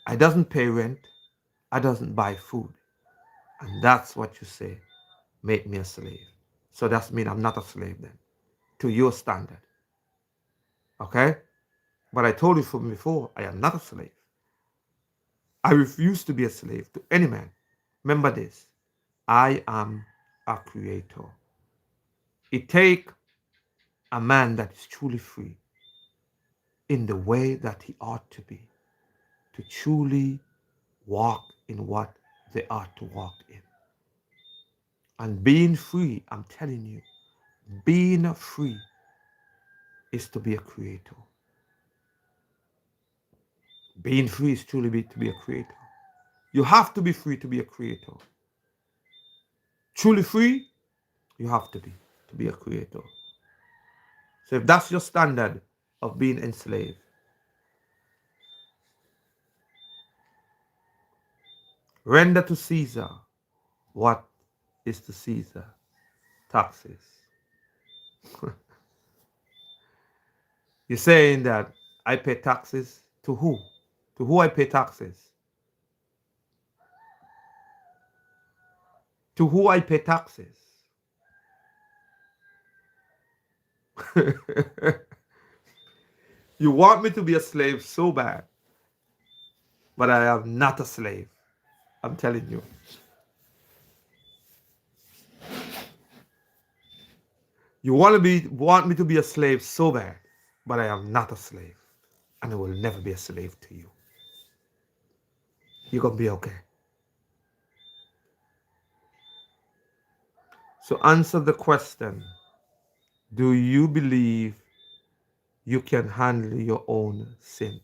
I doesn't pay rent. I doesn't buy food. And that's what you say. Make me a slave. So that's mean I'm not a slave then. To your standard. Okay? But I told you from before, I am not a slave. I refuse to be a slave to any man. Remember this. I am a creator. It takes a man that is truly free in the way that he ought to be to truly walk in what they ought to walk in. And being free, I'm telling you, being free is to be a creator. Being free is truly to be a creator. You have to be free to be a creator. Truly free, you have to be a creator. So if that's your standard of being enslaved, render to Caesar what is to Caesar. Taxes. You're saying that I pay taxes to who? To who I pay taxes? To who I pay taxes? You want me to be a slave so bad, but I am not a slave. I'm telling you. You want me to be a slave so bad, but I am not a slave. And I will never be a slave to you. You're gonna be okay. So answer the question. Do you believe you can handle your own sin?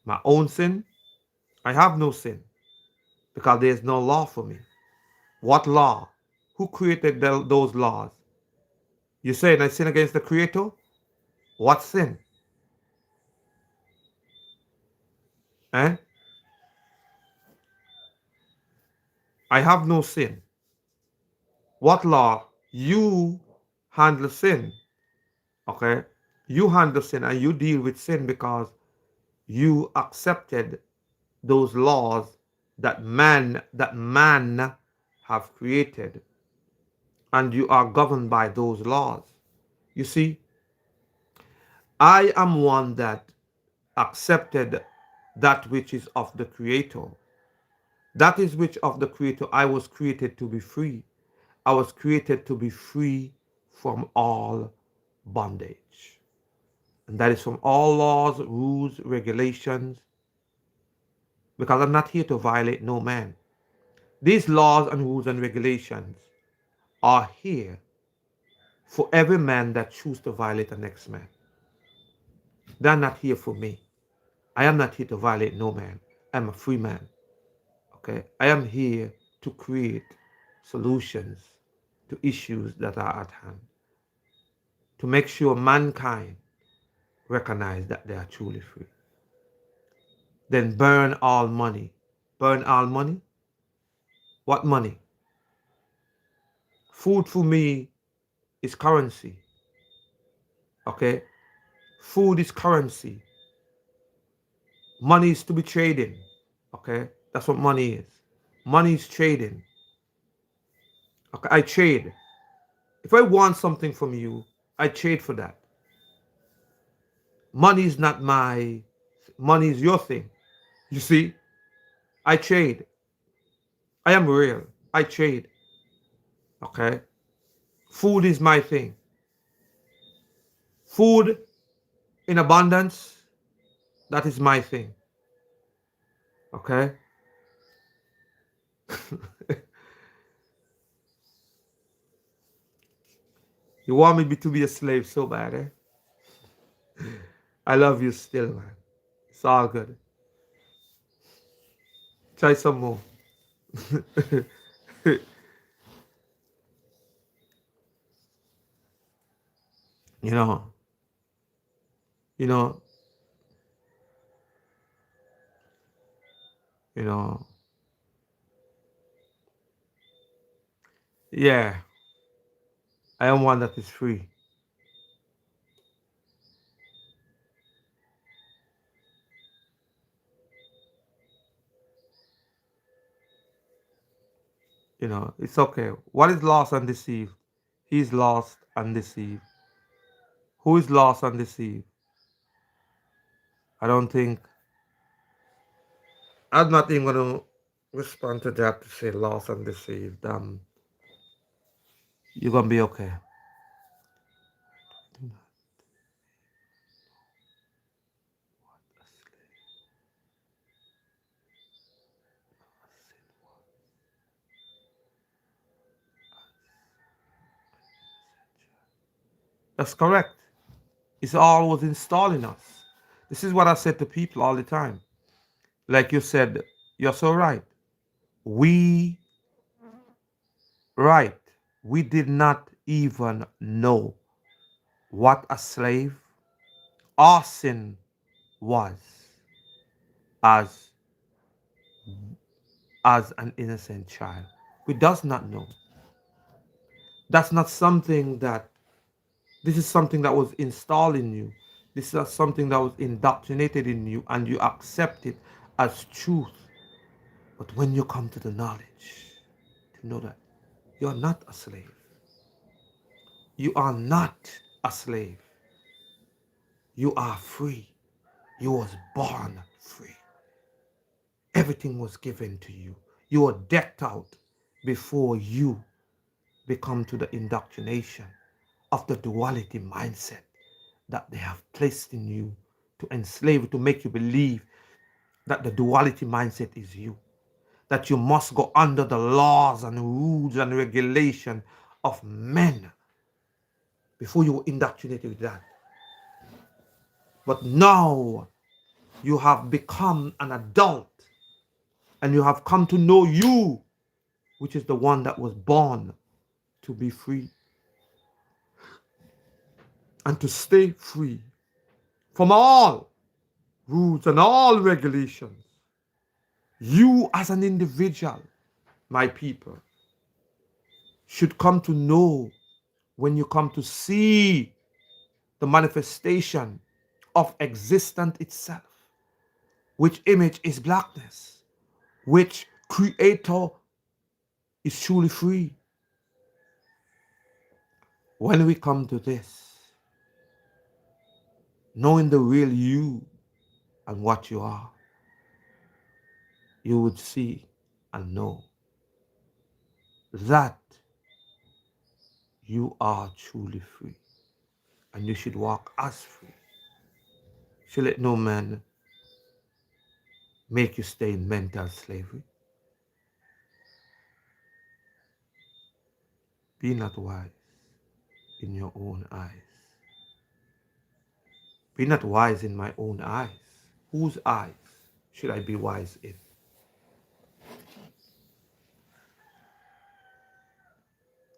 My own sin? I have no sin because there is no law for me. What law? Who created those laws? You saying I sin against the Creator? What sin? Eh? I have no sin. What law? You handle sin. Okay? You handle sin and you deal with sin because you accepted those laws that man have created, and you are governed by those laws. You see, I am one that accepted that which is of the Creator. That is which of the Creator. I was created to be free. I was created to be free from all bondage. And that is from all laws, rules, regulations, because I'm not here to violate no man. These laws and rules and regulations are here for every man that chooses to violate the next man. They're not here for me. I am not here to violate no man. I'm a free man. Okay? I am here to create solutions to issues that are at hand. To make sure mankind recognize that they are truly free. Then burn all money. Burn all money? What money? Food for me is currency. Okay? Food is currency. Money is to be trading. Okay? That's what money is. Money is trading. Okay? I trade. If I want something from you, I trade for that. Money is not my, money is your thing. You see? I trade. I am real. I trade. Okay? Food is my thing. Food in abundance, that is my thing. Okay? You want me to be a slave so bad, eh? I love you still, man. It's all good. Try some more. you know, you know, you know. Yeah, I am one that is free. It's okay. What is lost and deceived? He is lost and deceived. Who is lost and deceived? I don't think I'm not even gonna respond to that to say lost and deceived. You're gonna be okay. That's correct. It's always installing us. This is what I said to people all the time. Like you said, you're so right. We right. We did not even know what a slave or sin was as as an innocent child. We does not know. That's not something that this is something that was installed in you. This is something that was indoctrinated in you and you accept it as truth. But when you come to the knowledge, to know that you're not a slave. You are not a slave. You are free. You was born free. Everything was given to you. You were decked out before you become to the indoctrination of the duality mindset that they have placed in you to enslave you, to make you believe that the duality mindset is you, that you must go under the laws and rules and regulation of men before you were indoctrinated with that. But now you have become an adult and you have come to know you, which is the one that was born to be free and to stay free from all rules and all regulations. You as an individual, my people, should come to know when you come to see the manifestation of existence itself, which image is blackness, which creator is truly free. When we come to this, knowing the real you and what you are, you would see and know that you are truly free and you should walk as free. Should let no man make you stay in mental slavery. Be not wise in your own eyes. Be not wise in my own eyes. Whose eyes should I be wise in?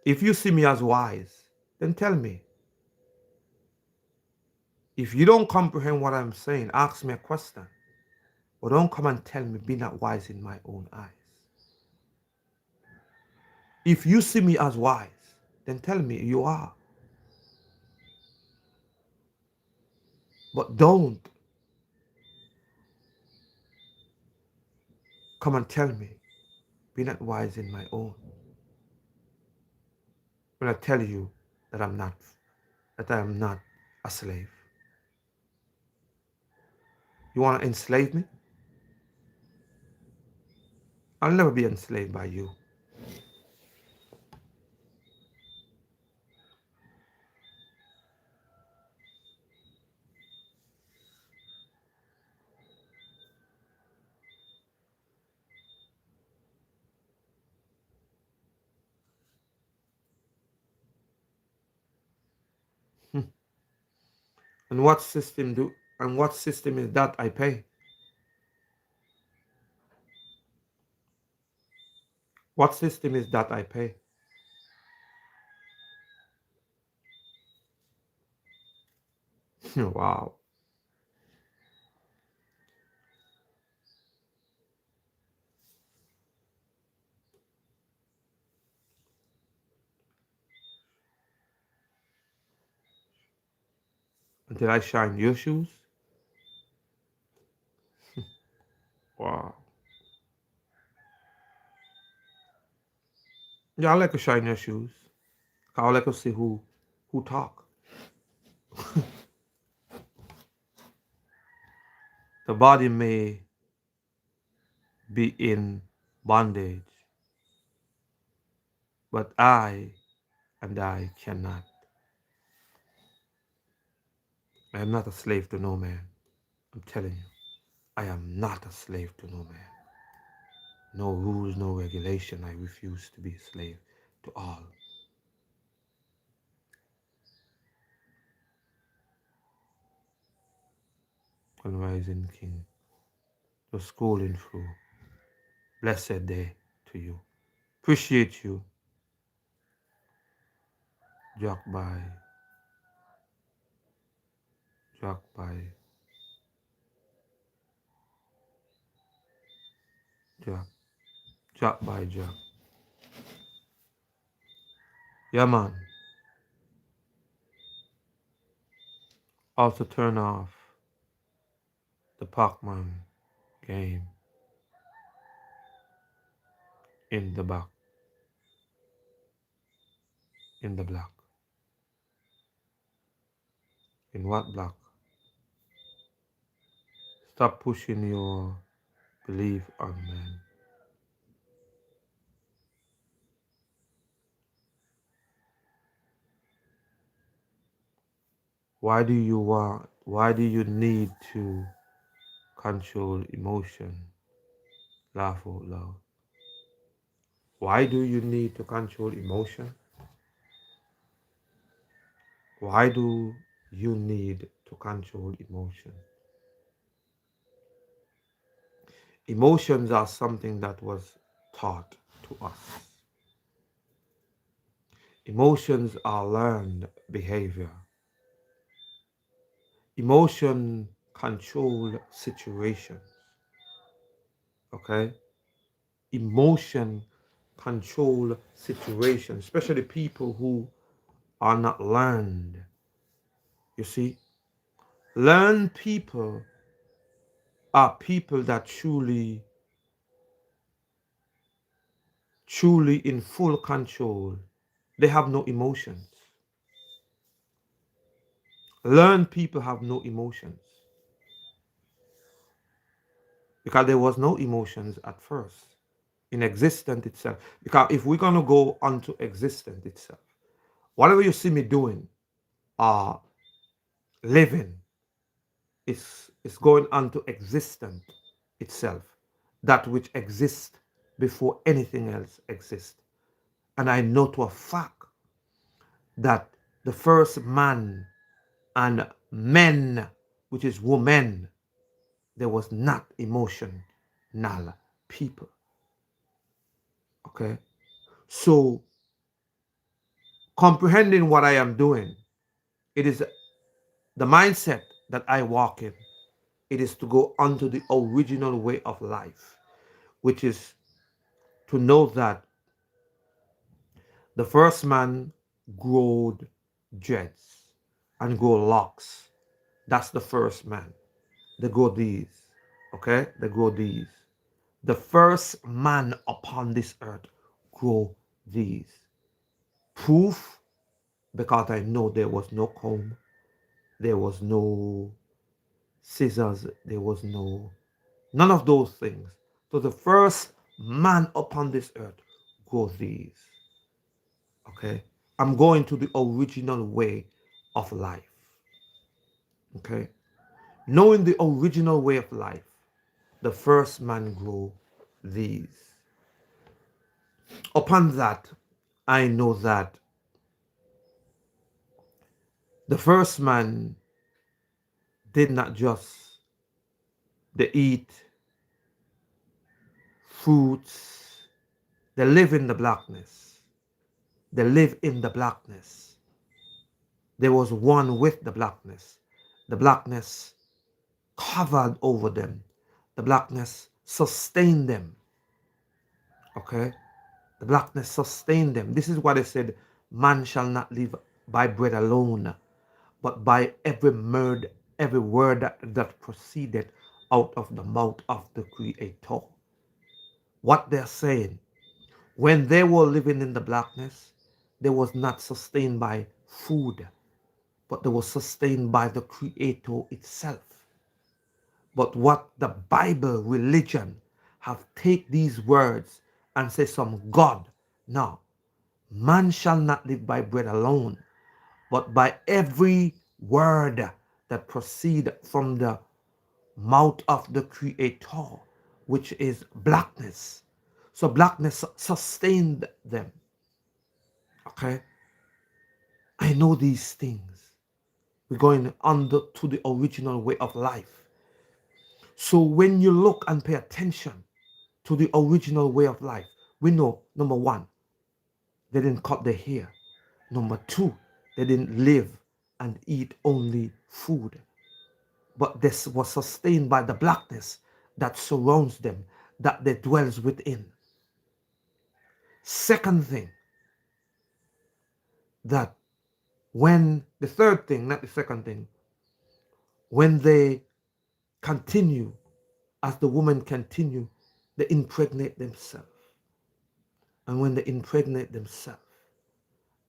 If you see me as wise, then tell me. If you don't comprehend what I'm saying, ask me a question. But don't come and tell me be not wise in my own eyes. If you see me as wise, then tell me you are. But don't come and tell me be not wise in my own. When I tell you that I am not a slave. You want to enslave me? I'll never be enslaved by you. And what system do and what system is that I pay? What system is that I pay? Wow. Until I shine your shoes? Wow. Yeah, I like to shine your shoes. I like to see who talk. The body may be in bondage, but I cannot. I am not a slave to no man. I'm telling you, I am not a slave to no man. No rules, no regulation. I refuse to be a slave to all. And rising King, just scrolling through. Blessed day to you. Appreciate you. Jack by, Jack by, Jack, Jack by Jack. Yeah, man. Also turn off the Pac-Man game in the back, in the black. In what black? Stop pushing your belief on man. Why do you need to control emotion? Laugh out loud. Why do you need to control emotion? Why do you need to control emotion? Emotions are something that was taught to us. Emotions are learned behavior. Emotion control situations. Okay? Emotion control situations, especially people who are not learned. You see, learned people are people that truly in full control. They have no emotions. Learned people have no emotions because there was no emotions at first in existence itself. Because if we're gonna go onto existence itself, whatever you see me doing, uh, living, is going onto existence itself, that which exists before anything else exists. And I know to a fact that the first man and men, which is woman, there was not emotional people. Okay? So, comprehending what I am doing, it is the mindset that I walk in. It is to go onto the original way of life, which is to know that the first man growed dreads and grow locks. That's the first man. They grow these. Okay? They grow these. The first man upon this earth grow these. Proof, because I know there was no comb, there was no scissors, there was none of those things. So the first man upon this earth grow these. Okay? I'm going to the original way of life. Okay? Knowing the original way of life, the first man grow these. Upon that, I know that the first man did not just they eat fruits. They live in the blackness. They live in the blackness. There was one with the blackness. The blackness covered over them. The blackness sustained them. Okay? The blackness sustained them. This is what it said, man shall not live by bread alone, but by every word that proceeded out of the mouth of the Creator. What they're saying, when they were living in the blackness, they was not sustained by food, but they were sustained by the Creator itself. But what the Bible, religion, have take these words and say some God. No, man shall not live by bread alone, but by every word that proceed from the mouth of the Creator, which is blackness. So blackness sustained them. Okay? I know these things. We're going to the original way of life. So when you look and pay attention to the original way of life, we know, number one, they didn't cut their hair. Number two, they didn't live and eat only food. But this was sustained by the blackness that surrounds them, that they dwells within. Second thing, that when, the third thing, not the second thing, when they continue, as the woman continue, they impregnate themselves. And when they impregnate themselves,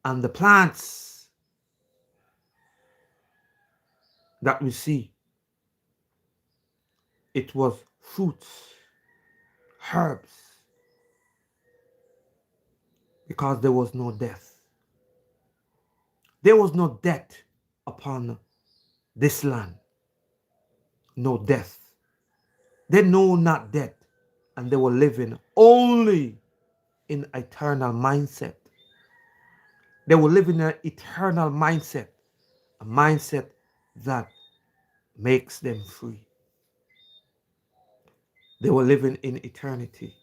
and the plants that we see, it was fruits, herbs, because there was no death. There was no death upon this land. No death. They know not death, and they were living only in eternal mindset. They were living in an eternal mindset, a mindset that makes them free. They were living in eternity.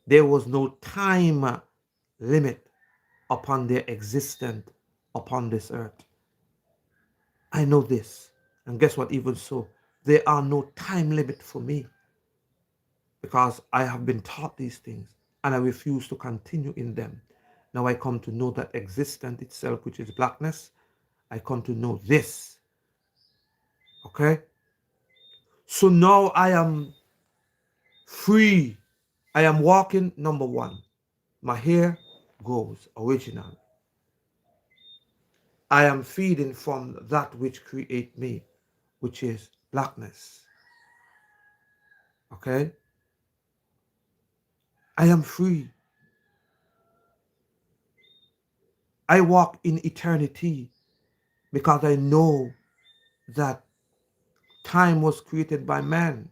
There was no time limit upon their existence upon this earth. I know this. And guess what? Even so, there are no time limit for me, because I have been taught these things and I refuse to continue in them. Now I come to know that existence itself, which is blackness, I come to know this. Okay? So now I am free. I am walking, number one. My hair grows original. I am feeding from that which create me, which is blackness. Okay? I am free. I walk in eternity because I know that time was created by man.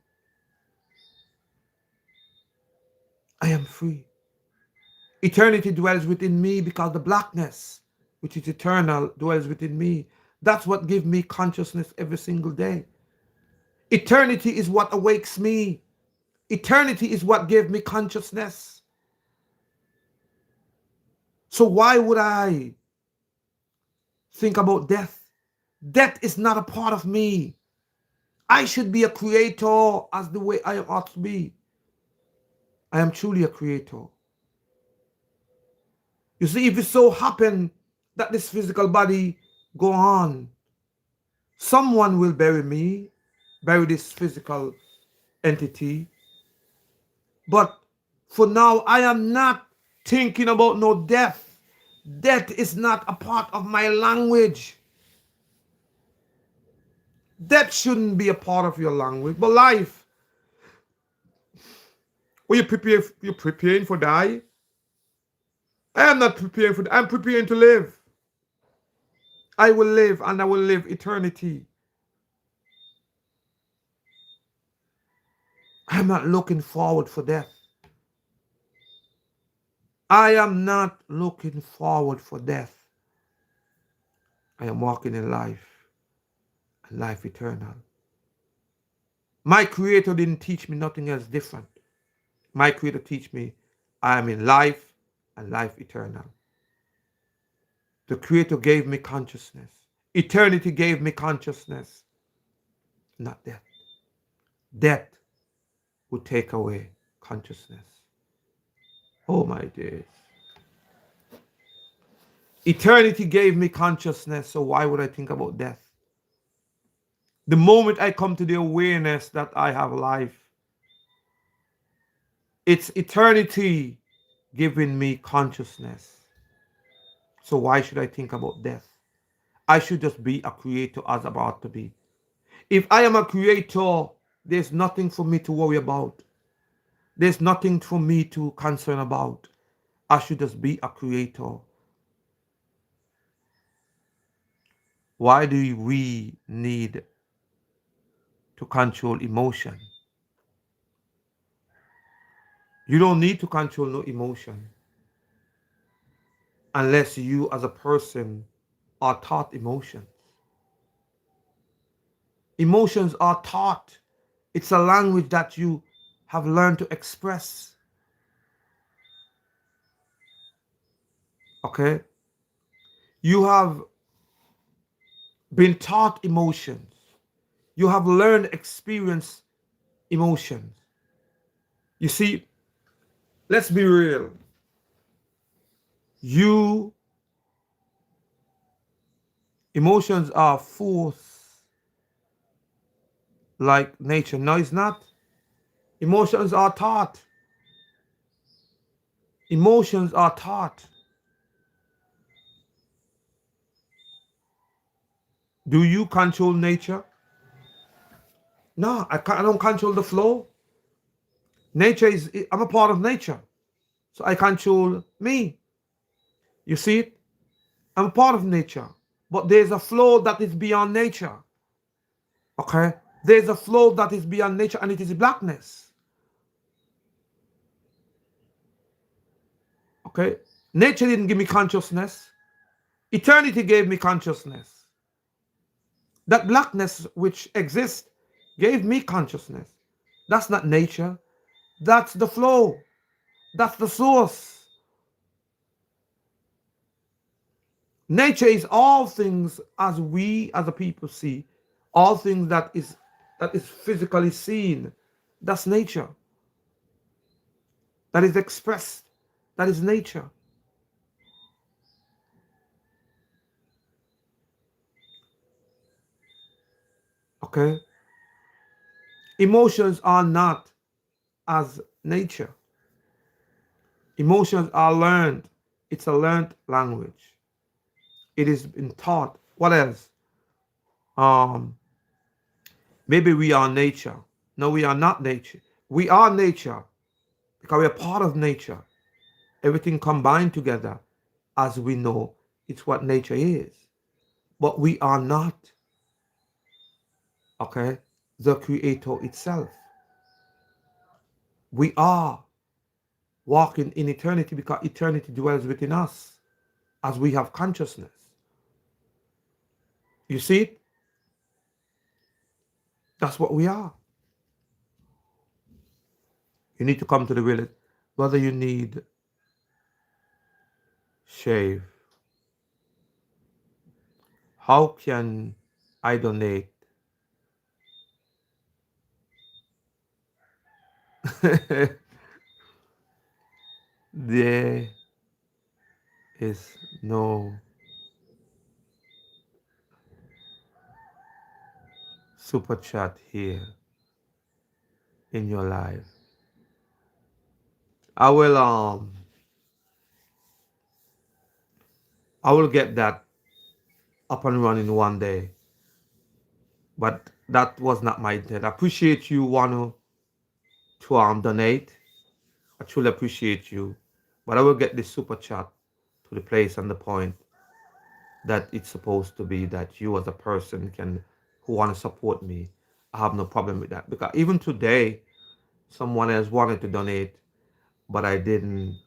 I am free. Eternity dwells within me because the blackness, which is eternal, dwells within me. That's what gives me consciousness every single day. Eternity is what awakes me. Eternity is what gave me consciousness. So why would I think about death? Death is not a part of me. I should be a creator as the way I ought to be. I am truly a creator. You see, if it so happen that this physical body go on, someone will bury me, bury this physical entity. But for now, I am not thinking about no death. Death is not a part of my language. Death shouldn't be a part of your language. But life, when you're preparing for die, I am not preparing for that. I'm preparing to live. I will live and I will live eternity. I'm not looking forward for death. I am not looking forward for death. I am walking in life. and life eternal. My Creator didn't teach me nothing else different. My Creator teach me I am in life and life eternal. The Creator gave me consciousness. Eternity gave me consciousness, not death. Death would take away consciousness. Oh my days. Eternity gave me consciousness, so why would I think about death? The moment I come to the awareness that I have life, it's eternity giving me consciousness. So why should I think about death? I should just be a creator as I'm about to be. If I am a creator, there's nothing for me to worry about. There's nothing for me to concern about. I should just be a creator. Why do we need to control emotion? You don't need to control no emotion unless you as a person are taught emotions. Emotions are taught. It's a language that you have learned to express. Okay? You have been taught emotions. You have learned experience emotions. You see, let's be real. You emotions are force like nature. No, it's not. Emotions are taught. Emotions are taught. Do you control nature? No, I don't control the flow. Nature is, I'm a part of nature. So I control me. You see it? I'm part of nature. But there's a flow that is beyond nature. Okay? There's a flow that is beyond nature, and it is blackness. Okay? Nature didn't give me consciousness. Eternity gave me consciousness. That blackness which exists gave me consciousness. That's not nature. That's the flow. That's the source. Nature is all things as we as a people see, all things that is physically seen. That's nature. That is expressed. That is nature. Okay? Emotions are not as nature. Emotions are learned. It's a learned language. It is been taught. What else? Um, Maybe we are nature. No, we are not nature. We are nature because we are part of nature. Everything combined together, as we know, it's what nature is. But we are not, okay, the creator itself. We are walking in eternity because eternity dwells within us as we have consciousness. You see it? That's what we are. You need to come to the real, whether you need shave. How can I donate? There is no super chat here in your life. I will I will get that up and running one day. But that was not my intent. I appreciate you want to donate. I truly appreciate you. But I will get this super chat to the place and the point that it's supposed to be, that you as a person can who want to support me. I have no problem with that. Because even today, someone else wanted to donate, but I didn't.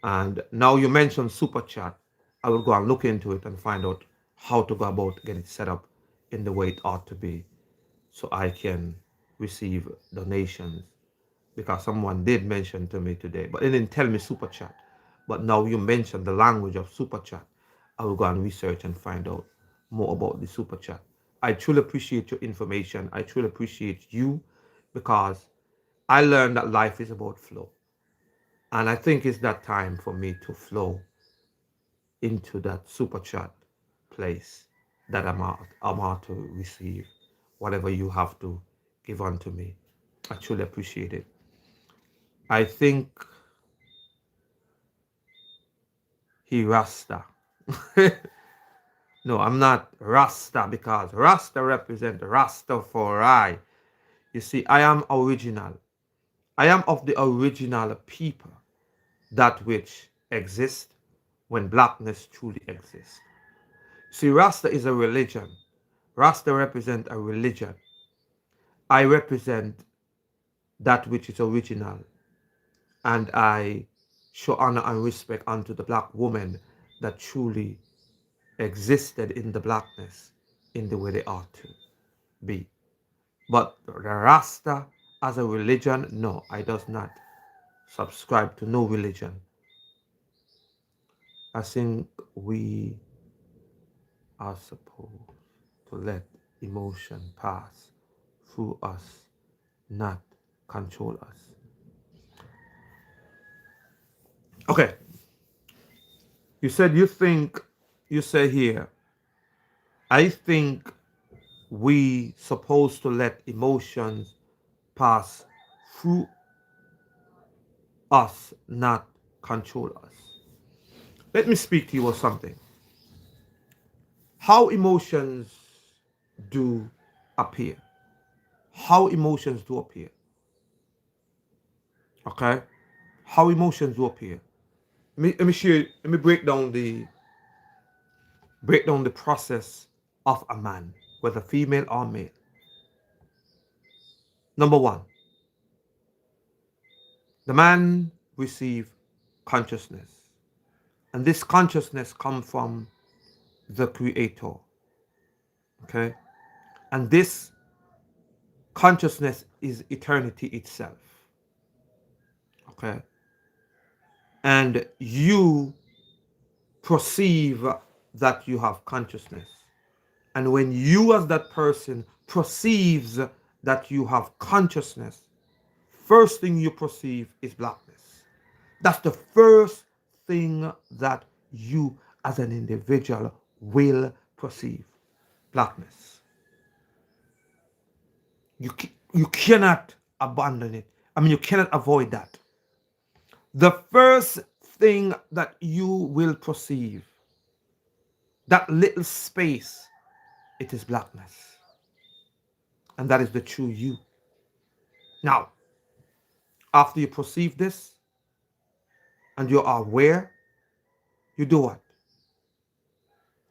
And now you mentioned super chat. I will go and look into it and find out how to go about getting it set up in the way it ought to be, so I can receive donations. Because someone did mention to me today, but they didn't tell me super chat. But now you mentioned the language of super chat. I will go and research and find out more about the super chat. I truly appreciate your information. I truly appreciate you, because I learned that life is about flow. And I think it's that time for me to flow into that super chat place that I'm out to receive whatever you have to give unto me. I truly appreciate it. I think he Rasta. No, I'm not Rasta, because Rasta represent Rastafari. You see, I am original. I am of the original people, that which exists when blackness truly exists. See, Rasta is a religion. Rasta represent a religion. I represent that which is original, and I show honor and respect unto the black woman that truly existed in the blackness in the way they ought to be. But the Rasta as a religion, no, I does not subscribe to no religion. I think we are supposed to let emotion pass through us, not control us. Okay, you said you say here, I think we supposed to let emotions pass through us, not control us. Let me speak to you of something. How emotions do appear. How emotions do appear. Okay? How emotions do appear. Let me share, let me break down the process of a man, whether female or male. Number one, the man receive consciousness. And this consciousness comes from the creator. Okay? And this consciousness is eternity itself. Okay? And you perceive that you have consciousness. And when you as that person perceives that you have consciousness, first thing you perceive is blackness. That's the first thing that you as an individual will perceive. Blackness. You cannot abandon it. I mean, you cannot avoid that. The first thing that you will perceive, that little space, it is blackness. And that is the true you. Now, after you perceive this and you are aware, you do what?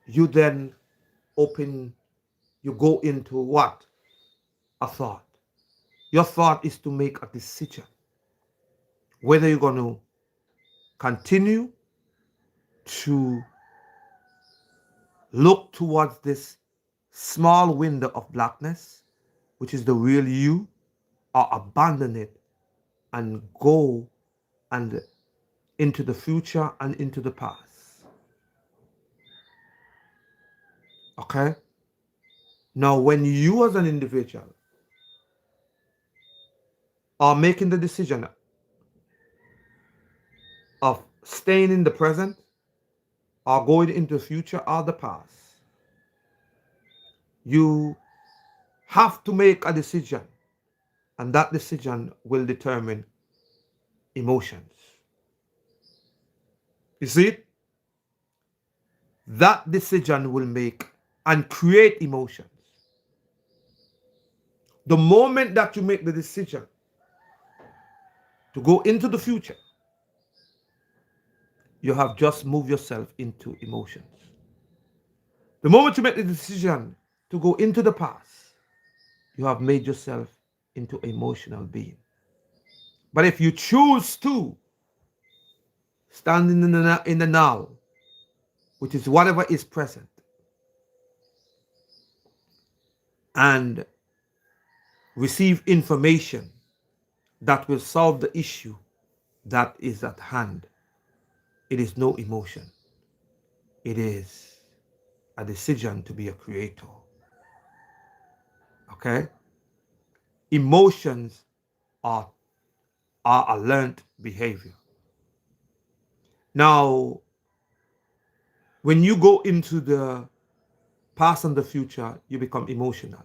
You then you go into what? A thought. Your thought is to make a decision whether you're going to continue to look towards this small window of blackness, which is the real you, or abandon it and go and into the future and into the past. Okay? Now, when you as an individual are making the decision of staying in the present or going into the future or the past, you have to make a decision, and that decision will determine emotions. You see it? That decision will make and create emotions. The moment that you make the decision to go into the future, you have just moved yourself into emotions. The moment you make the decision to go into the past, you have made yourself into an emotional being. But if you choose to stand in the now, which is whatever is present, and receive information that will solve the issue that is at hand. It is no emotion. It is a decision to be a creator. Okay? Emotions are, are a learned behavior. Now, when you go into the past and the future, you become emotional.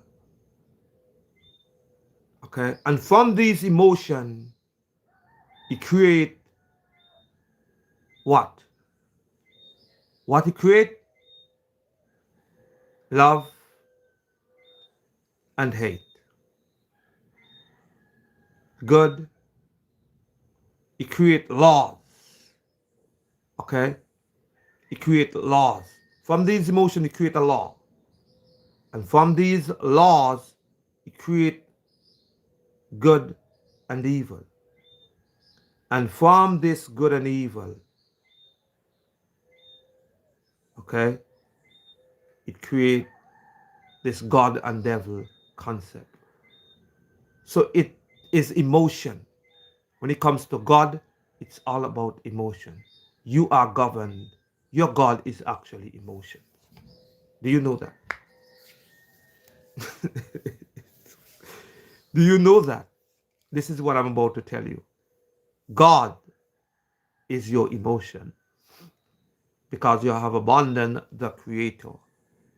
Okay? And from these emotions, you create what? What you create? Love and hate. Good. You create laws. Okay? You create laws. From these emotions, you create a law. And from these laws, you create good and evil. And from this good and evil, okay, it creates this God and devil concept. So it is emotion. When it comes to God, it's all about emotion. You are governed. Your God is actually emotion. Do you know that? Do you know that? This is what I'm about to tell you. God is your emotion because you have abandoned the Creator.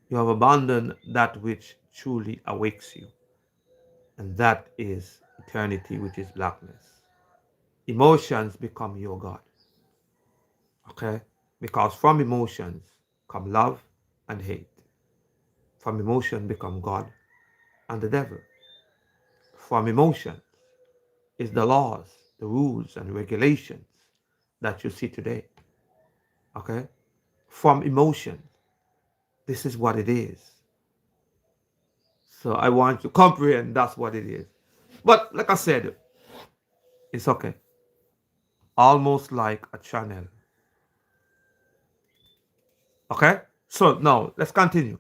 You have abandoned that which truly awakes you, and that is eternity, which is blackness. Emotions become your God, okay? Because from emotions come love and hate. From emotion become God and the devil. From emotions is the laws, the rules, and regulations that you see today, okay? From emotion, this is what it is. So I want you to comprehend that's what it is. But like I said, it's okay. Almost like a channel. Okay? So now let's continue.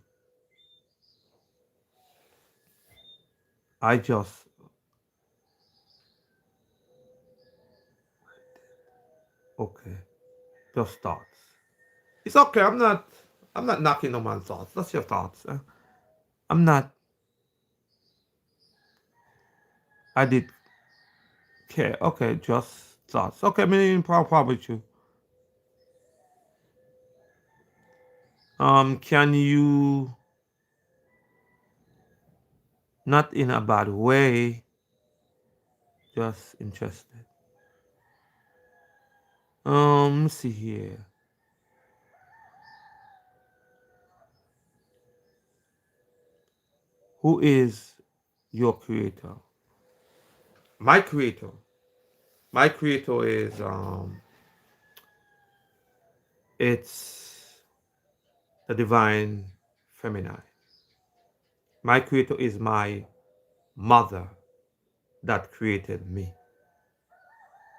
I just okay. Just thoughts. It's okay. I'm not knocking on my thoughts. That's your thoughts. I'm not I did care. Okay, just thoughts. Okay, me probably you. Can you not in a bad way, just interested. Let's see here. Who is your creator? My creator. My creator is it's the divine feminine. My creator is my mother that created me.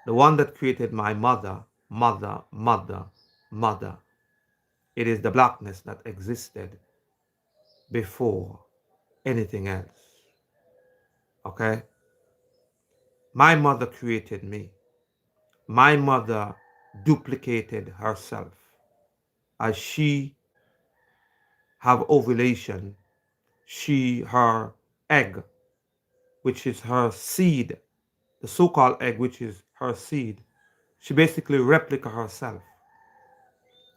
The one that created my mother, mother, mother, mother. It is the blackness that existed before anything else. Okay? My mother created me. My mother duplicated herself as she have ovulation. Her egg, which is her seed, the so-called egg, which is her seed, she basically replica herself.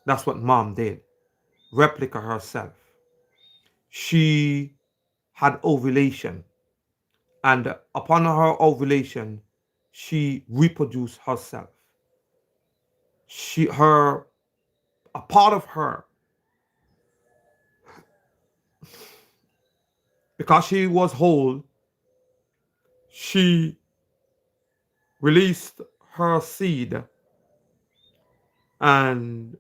That's what mom did. Replica herself. She had ovulation, and upon her ovulation, she reproduced herself. A part of her, because she was whole, she released her seed and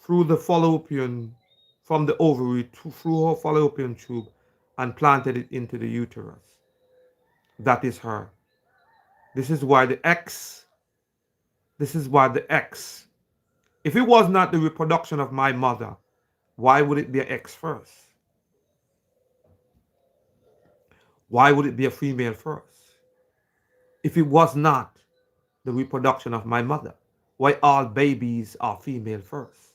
through the fallopian, from the ovary through her fallopian tube and planted it into the uterus. That is her. This is why the X, this is why the X, if it was not the reproduction of my mother, why would it be an X first? Why would it be a female first? If it was not the reproduction of my mother, why all babies are female first?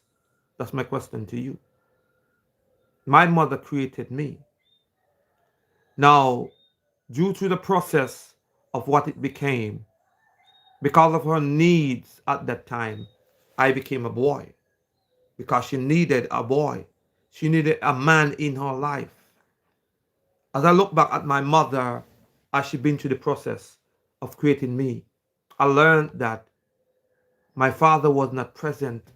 That's my question to you. My mother created me. Now, due to the process of what it became, because of her needs at that time, I became a boy because she needed a boy. She needed a man in her life. As I look back at my mother as she been through the process of creating me, I learned that my father was not present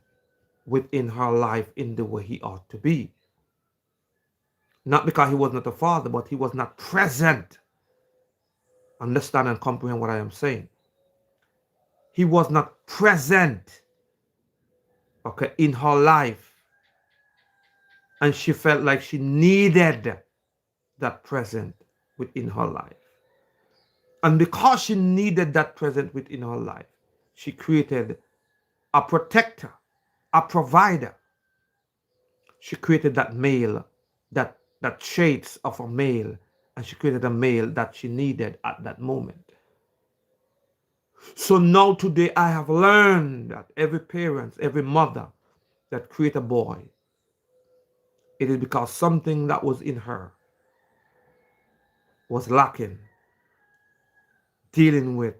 within her life in the way he ought to be. Not because he was not a father, but he was not present. Understand and comprehend what I am saying. He was not present, okay, in her life. And she felt like she needed that present within her life. And because she needed that present within her life, she created a protector, a provider. She created that male, that shades of a male, and she created a male that she needed at that moment. So now today I have learned that every parent, every mother that create a boy, it is because something that was in her was lacking, dealing with,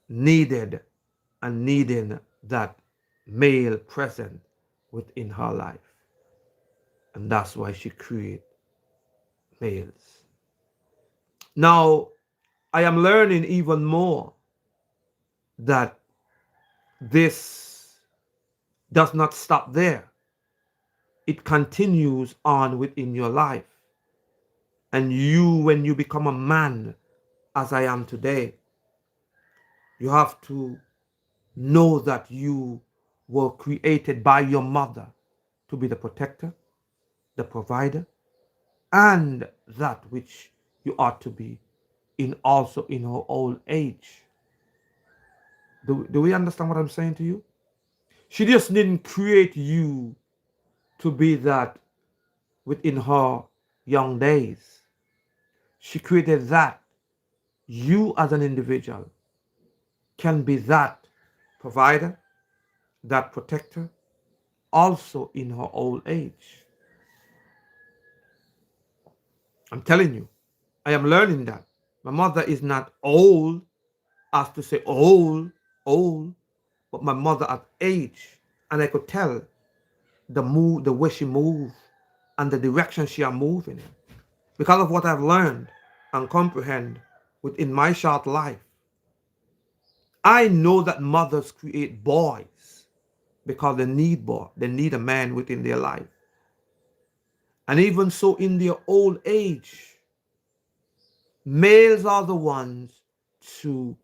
needed, and needing that male present within her life. And that's why she create males. Now, I am learning even more that this does not stop there. It continues on within your life. And you, when you become a man, as I am today, you have to know that you were created by your mother to be the protector, the provider, and that which you ought to be in also in her old age. Do we understand what I'm saying to you? She just didn't create you to be that within her young days. She created that you as an individual can be that provider, that protector, also in her old age. I'm telling you, I am learning that. My mother is not old, as to say old, but my mother at age. And I could tell the move, the way she moved, and the direction she are moving in. Because of what I've learned and comprehend within my short life, I know that mothers create boys because they need boy, they need a man within their life. And even so in their old age, males are the ones to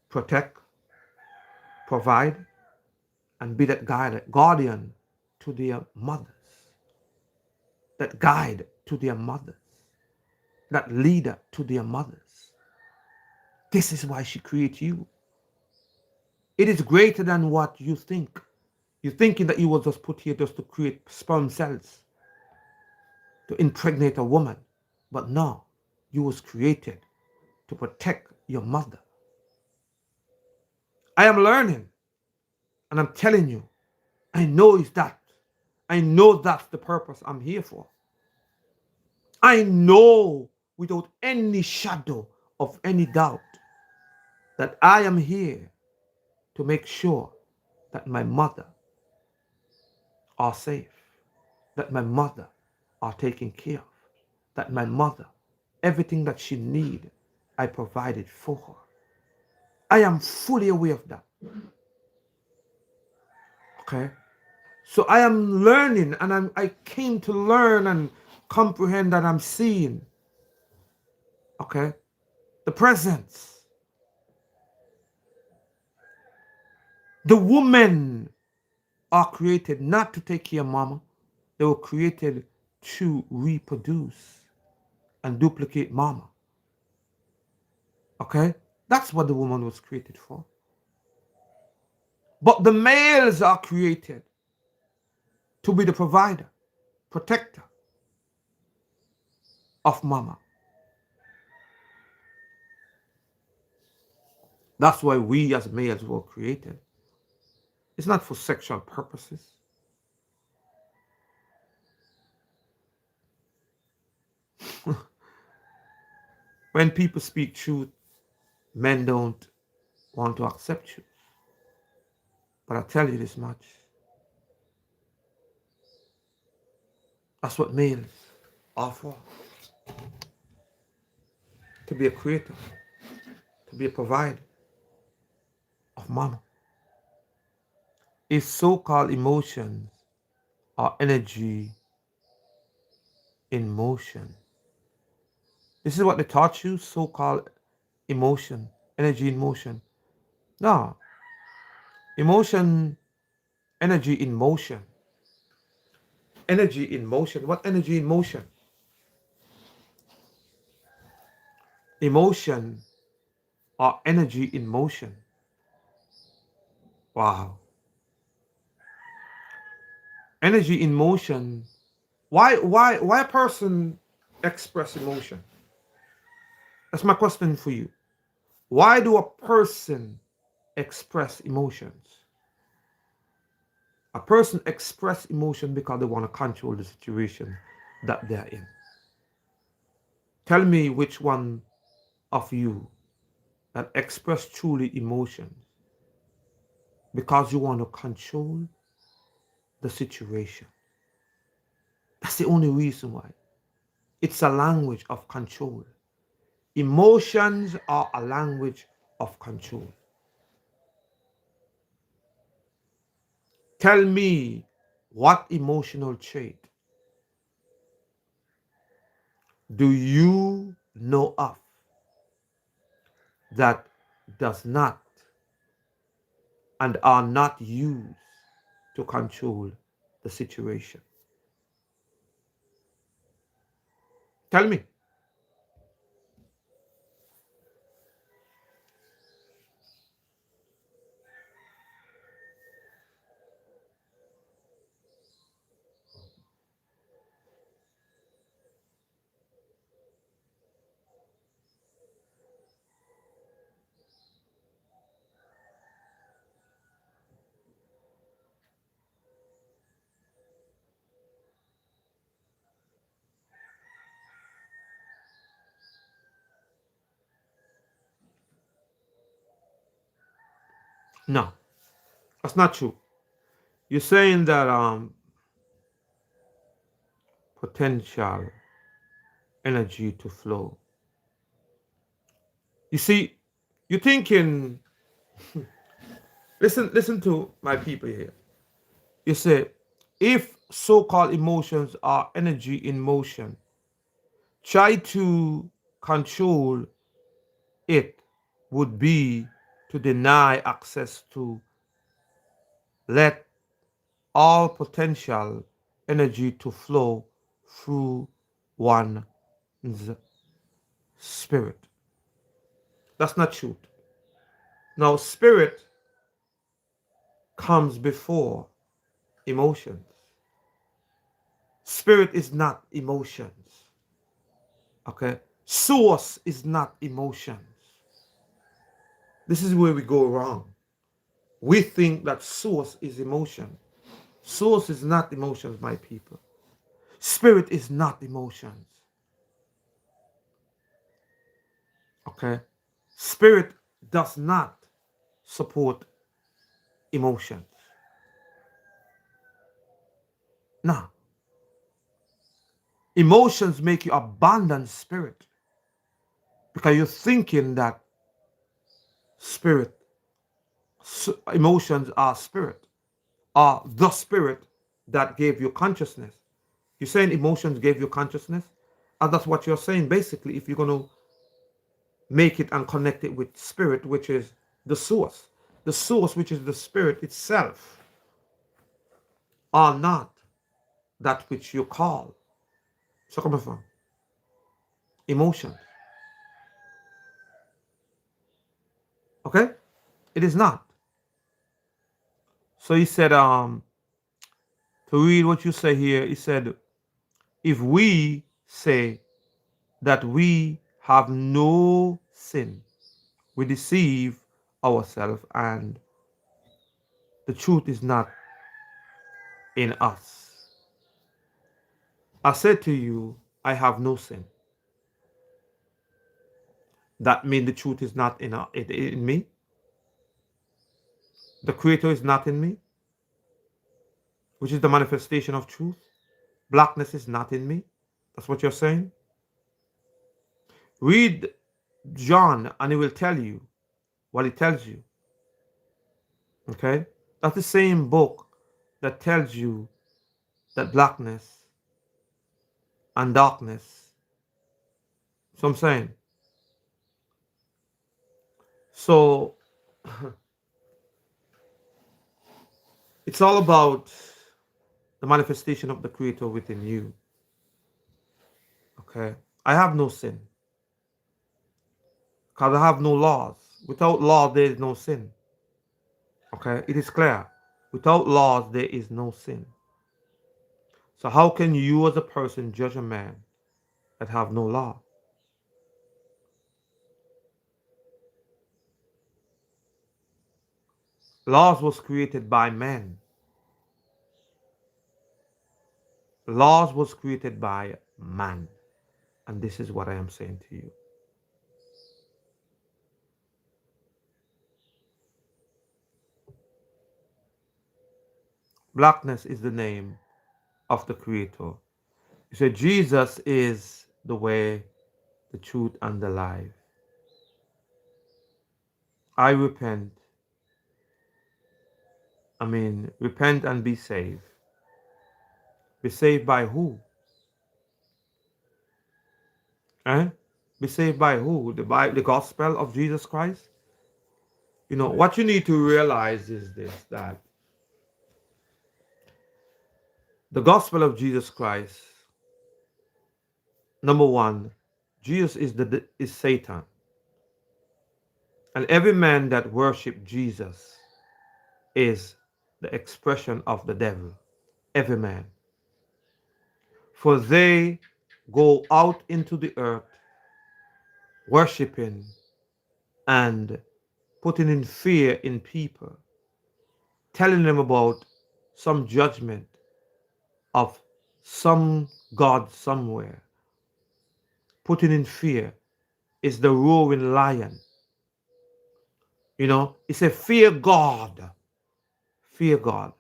protect, provide, and be that guardian to their mothers, that guide to their mothers, that leader to their mothers. This is why she created you. It is greater than what you think. You're thinking that you were just put here just to create sperm cells, to impregnate a woman. But no, you was created to protect your mother. I am learning, and I'm telling you, I know it's that. I know that's the purpose I'm here for. I know without any shadow of any doubt that I am here to make sure that my mother are safe, that my mother are taken care of, that my mother, everything that she need, I provided for her. I am fully aware of that. Okay? So I am learning, and I came to learn and comprehend that I'm seeing, okay, the presence. The women are created not to take care of mama. They were created to reproduce and duplicate mama. Okay? That's what the woman was created for. But the males are created to be the provider, protector, of mama. That's why we as males were created. It's not for sexual purposes. When people speak truth, men don't want to accept you. But I tell you this much. That's what males are for. To be a creator. To be a provider of mama. If so-called emotions are energy in motion. This is what they taught you, so-called emotion, energy in motion. No, emotion, energy in motion. Energy in motion. What energy in motion? Emotion or energy in motion. Wow. Energy in motion. Why a person express emotion? That's my question for you. Why do a person express emotions? A person express emotion because they want to control the situation that they're in. Tell me which one of you that express truly emotions because you want to control the situation. That's the only reason why. It's a language of control. Emotions are a language of control. Tell me what emotional trait do you know of that does not and are not used to control the situation? Tell me. No, that's not true. You're saying that potential energy to flow. You see, you're thinking, listen to my people here. You say, if so-called emotions are energy in motion, try to control it would be to deny access to let all potential energy to flow through one's spirit. That's not truth. Now, spirit comes before emotions. Spirit is not emotions. Okay? Source is not emotions. This is where we go wrong. We think that source is emotion. Source is not emotions, my people. Spirit is not emotions. Okay? Spirit does not support emotions. No. Emotions make you abandon spirit because you're thinking that spirit, emotions are spirit, are the spirit that gave you consciousness. You're saying emotions gave you consciousness? And that's what you're saying basically if you're going to make it and connect it with spirit, which is the source. The source, which is the spirit itself, are not that which you call. So come from emotions. Okay? It is not. So he said, to read what you say here, he said, if we say that we have no sin. We deceive ourselves and the truth is not in us. I said to you, I have no sin. That means the truth is not in me. The Creator is not in me, which is the manifestation of truth. Blackness is not in me. That's what you're saying. Read John and he will tell you what he tells you. Okay? That's the same book that tells you that blackness and darkness. So I'm saying. So it's all about the manifestation of the Creator within you. Okay? I have no sin. Because I have no laws. Without law, there is no sin. Okay? It is clear. Without laws, there is no sin. So how can you as a person judge a man that have no law? Laws was created by man. Laws was created by man. And this is what I am saying to you. Blackness is the name of the Creator. You say Jesus is the way, the truth, and the life. I repent. Repent and be saved. Be saved by who? Eh? Be saved by who? The gospel of Jesus Christ? What you need to realize is this, that the gospel of Jesus Christ, number one, Jesus is Satan. And every man that worship Jesus is the expression of the devil. Every man. For they go out into the earth worshiping and putting in fear in people, telling them about some judgment of some God somewhere. Putting in fear is the roaring lion. It's a fear God. Fear God.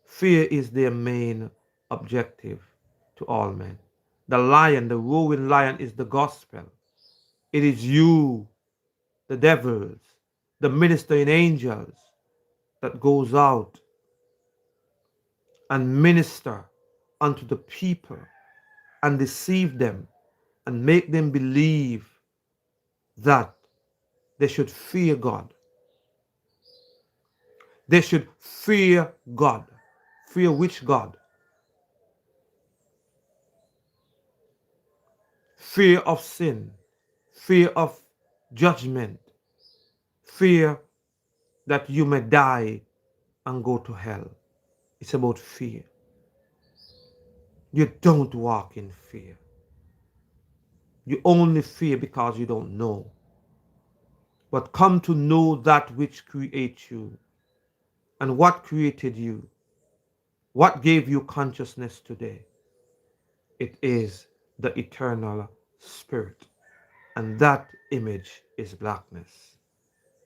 Fear is their main objective to all men. The lion, the roaring lion, is the gospel. It is you, the devils, the ministering angels that goes out and minister unto the people and deceive them and make them believe that they should fear God. They should fear God. Fear which God? Fear of sin, fear of judgment, fear that you may die and go to hell. It's about fear. You don't walk in fear. You only fear because you don't know. But come to know that which creates you. And what created you? What gave you consciousness today? It is the eternal spirit. And that image is blackness,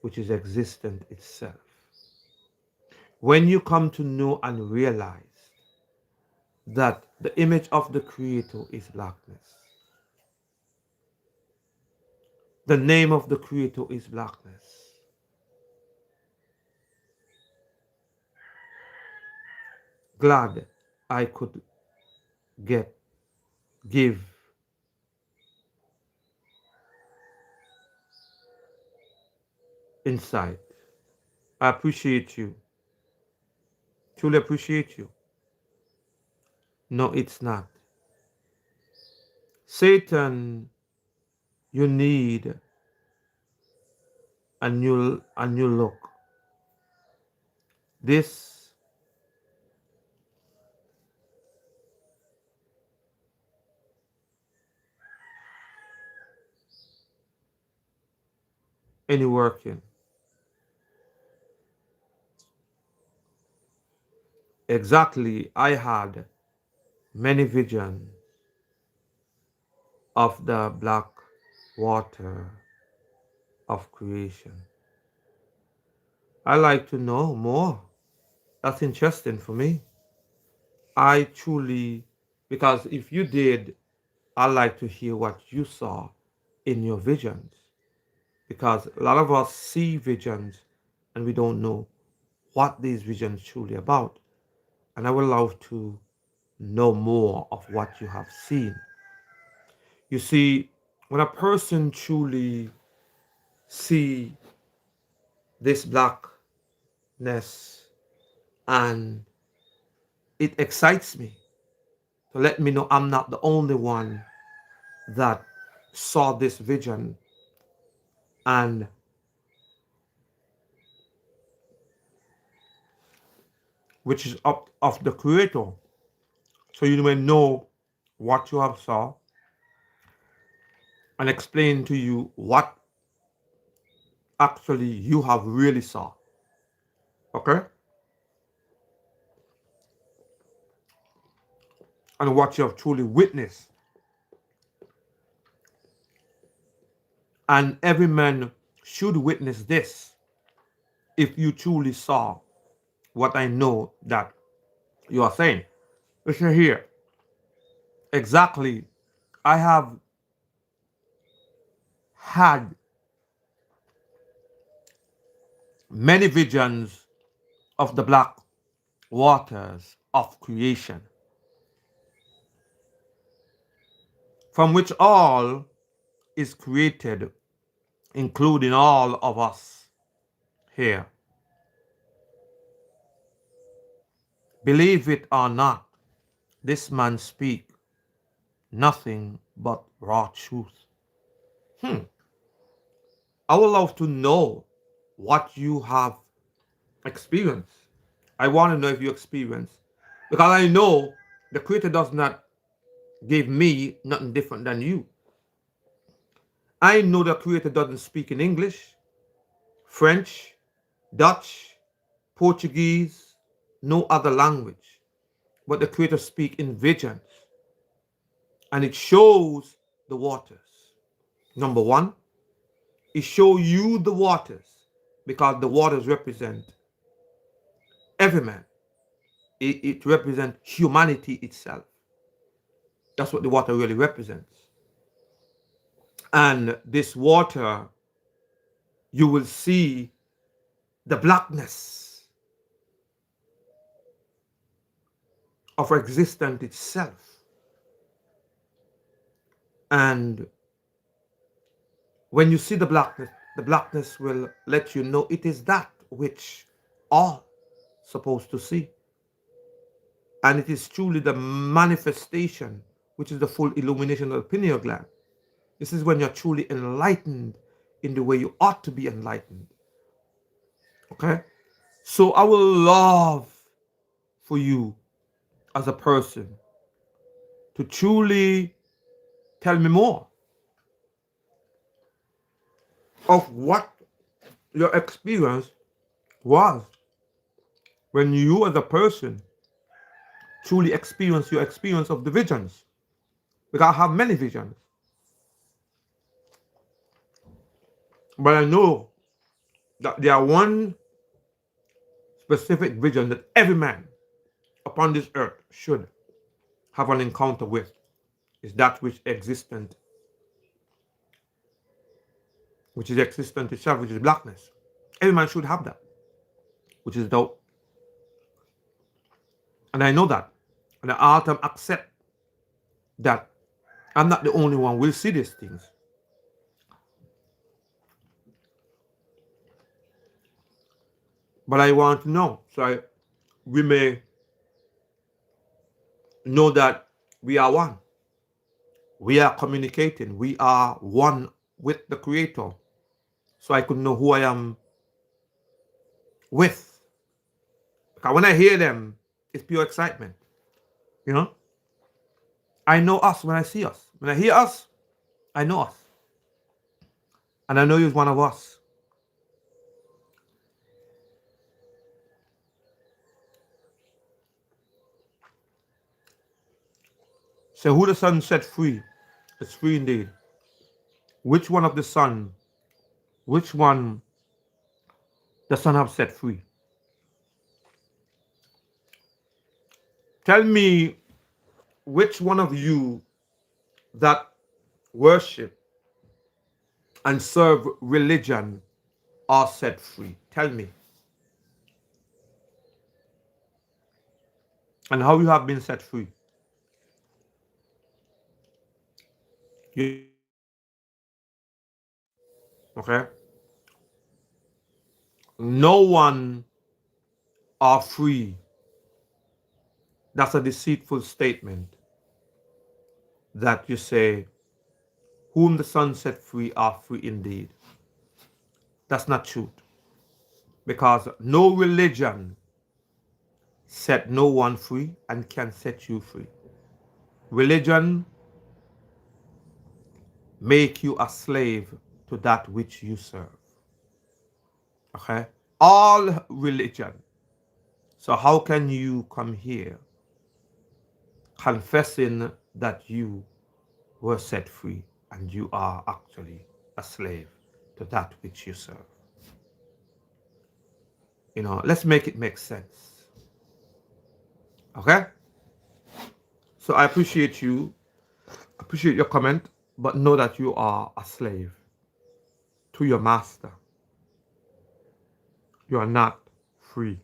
which is existent itself. When you come to know and realize that the image of the Creator is blackness, the name of the Creator is blackness, glad I could give insight. I appreciate you. Truly appreciate you. No, it's not. Satan, you need a new look. This any working. Exactly, I had many visions of the black water of creation. I like to know more. That's interesting for me. I truly, because if you did, I like to hear what you saw in your visions. Because a lot of us see visions and we don't know what these visions truly about. And I would love to know more of what you have seen. You see, when a person truly see this blackness, and it excites me to let me know I'm not the only one that saw this vision, and which is up of the creator, so you may know what you have saw and explain to you what actually you have really saw. Okay, and what you have truly witnessed. And every man should witness this if you truly saw what I know that you are saying. Listen here. Exactly. I have had many visions of the black waters of creation, from which all is created, including all of us here. Believe it or not, this man speak nothing but raw truth. Hmm. I would love to know what you have experienced. I want to know if you experience, because I know the Creator does not give me nothing different than you. I know the Creator doesn't speak in English, French, Dutch, Portuguese, no other language, but the Creator speak in visions, and it shows the waters. Number one, it show you the waters because the waters represent every man. It represents humanity itself. That's what the water really represents. And this water, you will see the blackness of existence itself. And when you see the blackness will let you know it is that which all supposed to see. And it is truly the manifestation, which is the full illumination of the pineal gland. This is when you're truly enlightened in the way you ought to be enlightened. Okay? So I will love for you as a person to truly tell me more of what your experience was when you as a person truly experience your experience of the visions. Because I have many visions. But I know that there are one specific vision that every man upon this earth should have an encounter with. Is that which is existent itself, which is blackness. Every man should have that, which is dope. And I know that. And I often accept that I'm not the only one who will see these things. But I want to know. We may know that we are one. We are communicating. We are one with the Creator. So I could know who I am with. Because when I hear them, it's pure excitement. You know? I know us when I see us. When I hear us, I know us. And I know you're one of us. So who the Son set free is free indeed. Which one of the Son, which one the Son have set free? Tell me which one of you that worship and serve religion are set free. Tell me. And how you have been set free. You have been set free. Okay? No one are free. That's a deceitful statement that you say, whom the Son set free are free indeed. That's not truth. Because no religion set no one free and can set you free. Religion make you a slave to that which you serve. Okay? All religion. So how can you come here confessing that you were set free and you are actually a slave to that which you serve? Let's make it make sense. Okay? So I appreciate your comment, but know that you are a slave to your master. You are not free.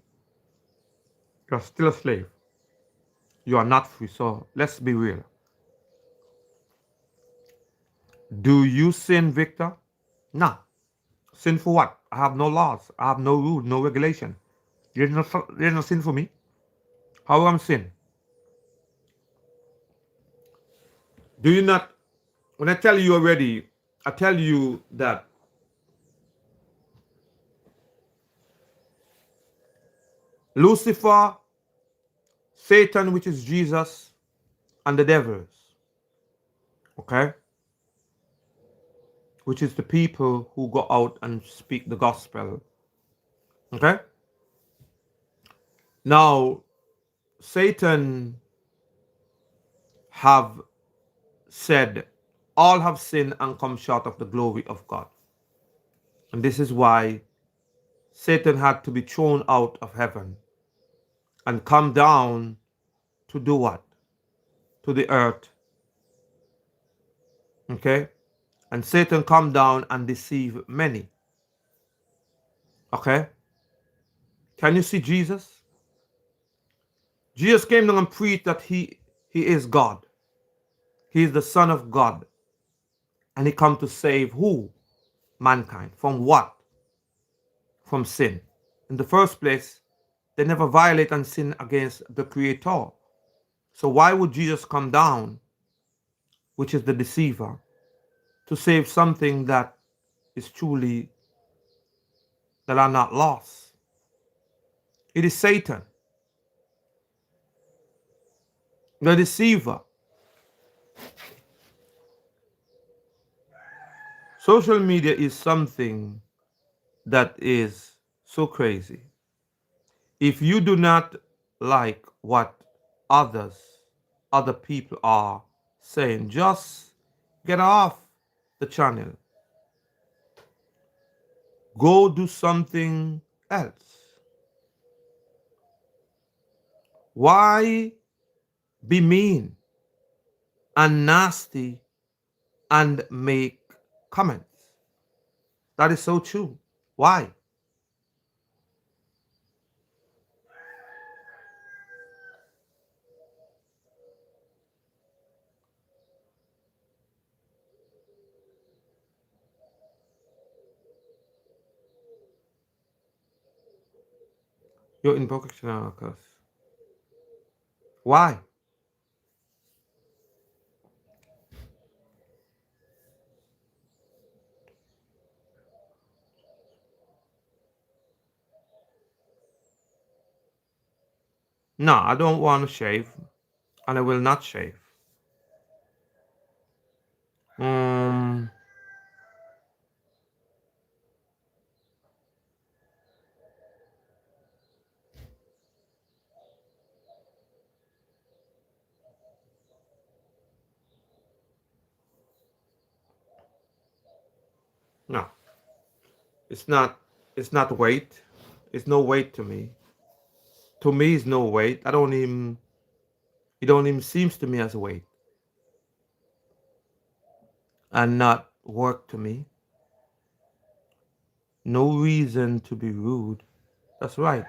You are still a slave. You are not free. So let's be real. Do you sin, Victor? No. Sin for what? I have no laws. I have no rule, no regulation. There's no sin for me. How am sin? Do you not? When I tell you already, I tell you that Lucifer, Satan, which is Jesus, and the devils, okay, which is the people who go out and speak the gospel, okay. Now, Satan have said, all have sinned and come short of the glory of God. And this is why Satan had to be thrown out of heaven and come down to do what? To the earth. Okay? And Satan come down and deceive many. Okay? Can you see Jesus? Jesus came down and preached that he is God. He is the Son of God. And he come to save who? Mankind. From what? From sin. In the first place, they never violate and sin against the Creator. So why would Jesus come down, which is the deceiver, to save something that is truly, that are not lost? It is Satan, the deceiver. Social media is something that is so crazy. If you do not like what other people are saying, just get off the channel. Go do something else. Why be mean and nasty and make comments? That is so true. Why? Your invocation occurs. Why? No, I don't want to shave, and I will not shave. Um, It's not it's not weight. It's no weight to me. To me it's no weight. I don't even it don't even seems to me as a weight. And not work to me. No reason to be rude. That's right.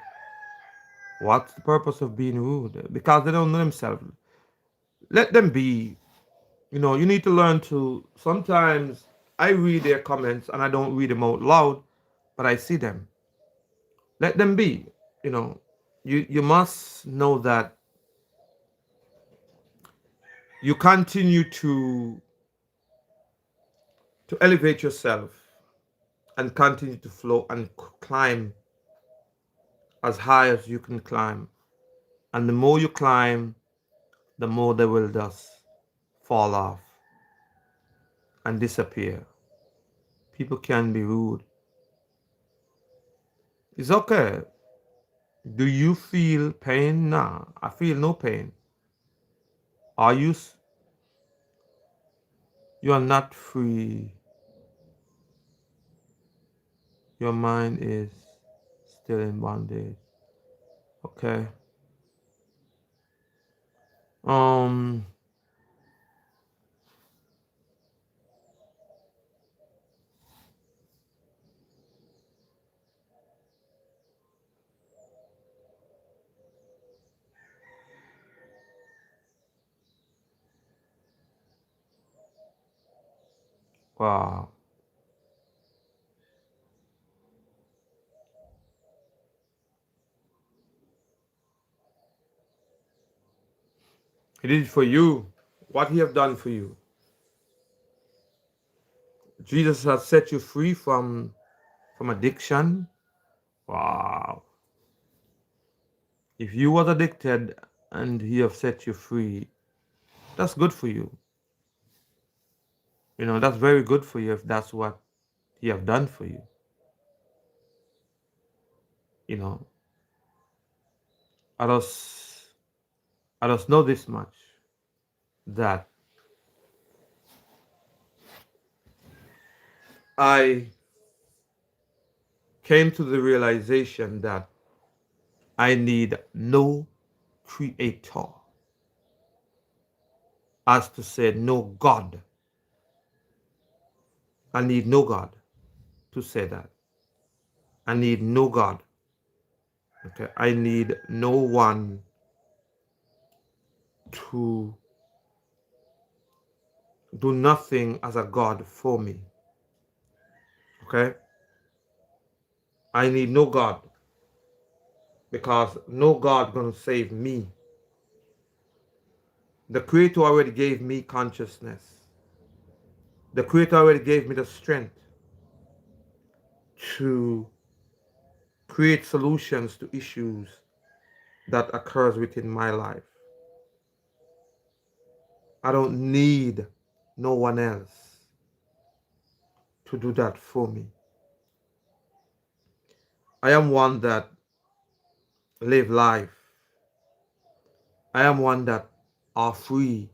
What's the purpose of being rude? Because they don't know themselves. Let them be. You need to learn to. Sometimes I read their comments and I don't read them out loud, but I see them. Let them be. You know, you must know that you continue to elevate yourself and continue to flow and climb as high as you can climb. And the more you climb, the more they will just fall off and disappear. People can be rude. It's okay. Do you feel pain? Nah, I feel no pain. Are you? You are not free. Your mind is still in bondage. Okay. Um. Wow. He did it for you. What he have done for you? Jesus has set you free from addiction. Wow. If you was addicted and he have set you free, that's good for you. That's very good for you if that's what he have done for you. You know, I just I just know this much that I came to the realization that I need no creator, as to say no God. I need no God to say that. I need no God. Okay, I need no one to do nothing as a God for me. Okay, I need no God because no God gonna save me. The Creator already gave me consciousness. The Creator already gave me the strength to create solutions to issues that occurs within my life. I don't need no one else to do that for me. I am one that live life. I am one that are free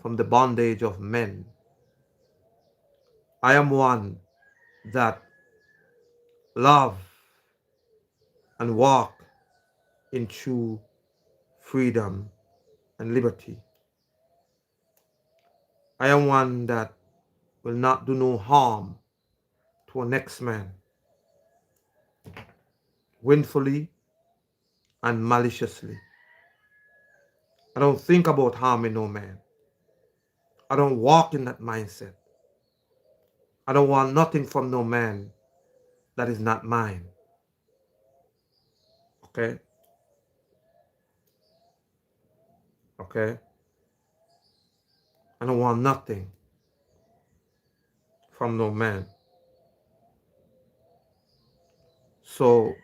from the bondage of men. I am one that love and walk in true freedom and liberty. I am one that will not do no harm to a next man, willfully and maliciously. I don't think about harming no man. I don't walk in that mindset. I don't want nothing from no man that is not mine. Okay? Okay? I don't want nothing from no man. So,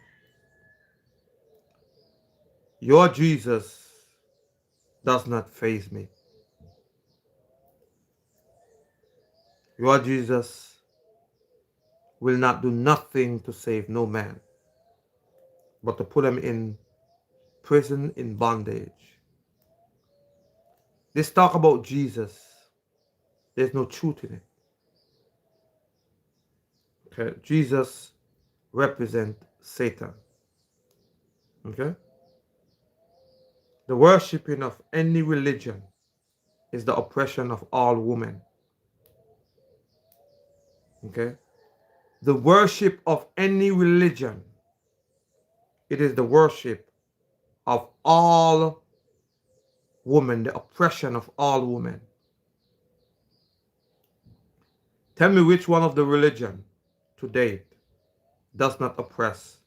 your Jesus does not faze me. Your Jesus will not do nothing to save no man, but to put him in prison in bondage. This talk about Jesus, there's no truth in it. Okay? Jesus represent Satan. Okay? The worshipping of any religion is the oppression of all women. Okay? The worship of any religion, it is the worship of all women, the oppression of all women. Tell me which one of the religion to date does not oppress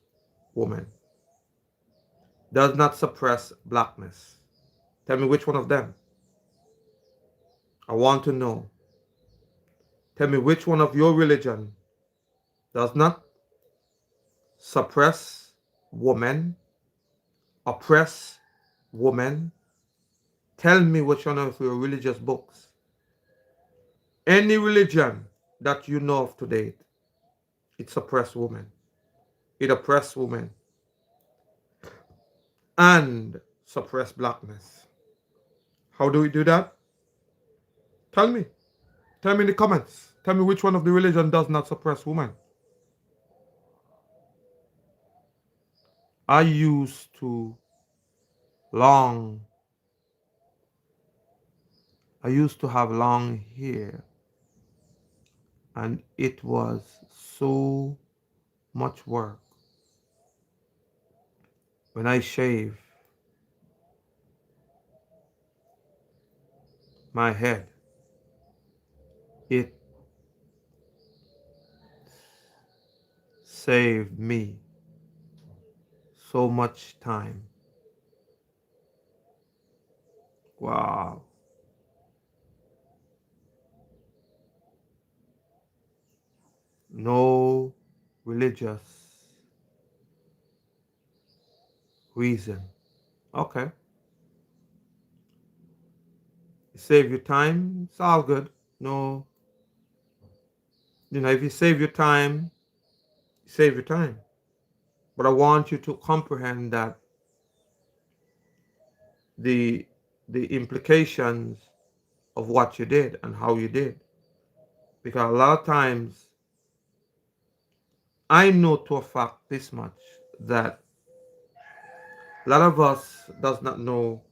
women, does not suppress blackness. Tell me which one of them. I want to know. Tell me which one of your religion does not suppress women, oppress women. Tell me which one of your religious books. Any religion that you know of to date, it suppress women. It oppress women and suppress blackness. How do we do that? Tell me. Tell me in the comments. Tell me which one of the religion does not suppress women. I used to long, I used to have long hair, and it was so much work. When I shave my head, it saved me so much time. Wow. No religious reason. Okay. You save your time, it's all good. No, if you save your time, you save your time. But I want you to comprehend that the implications of what you did and how you did. Because a lot of times I know to a fact this much, that a lot of us does not know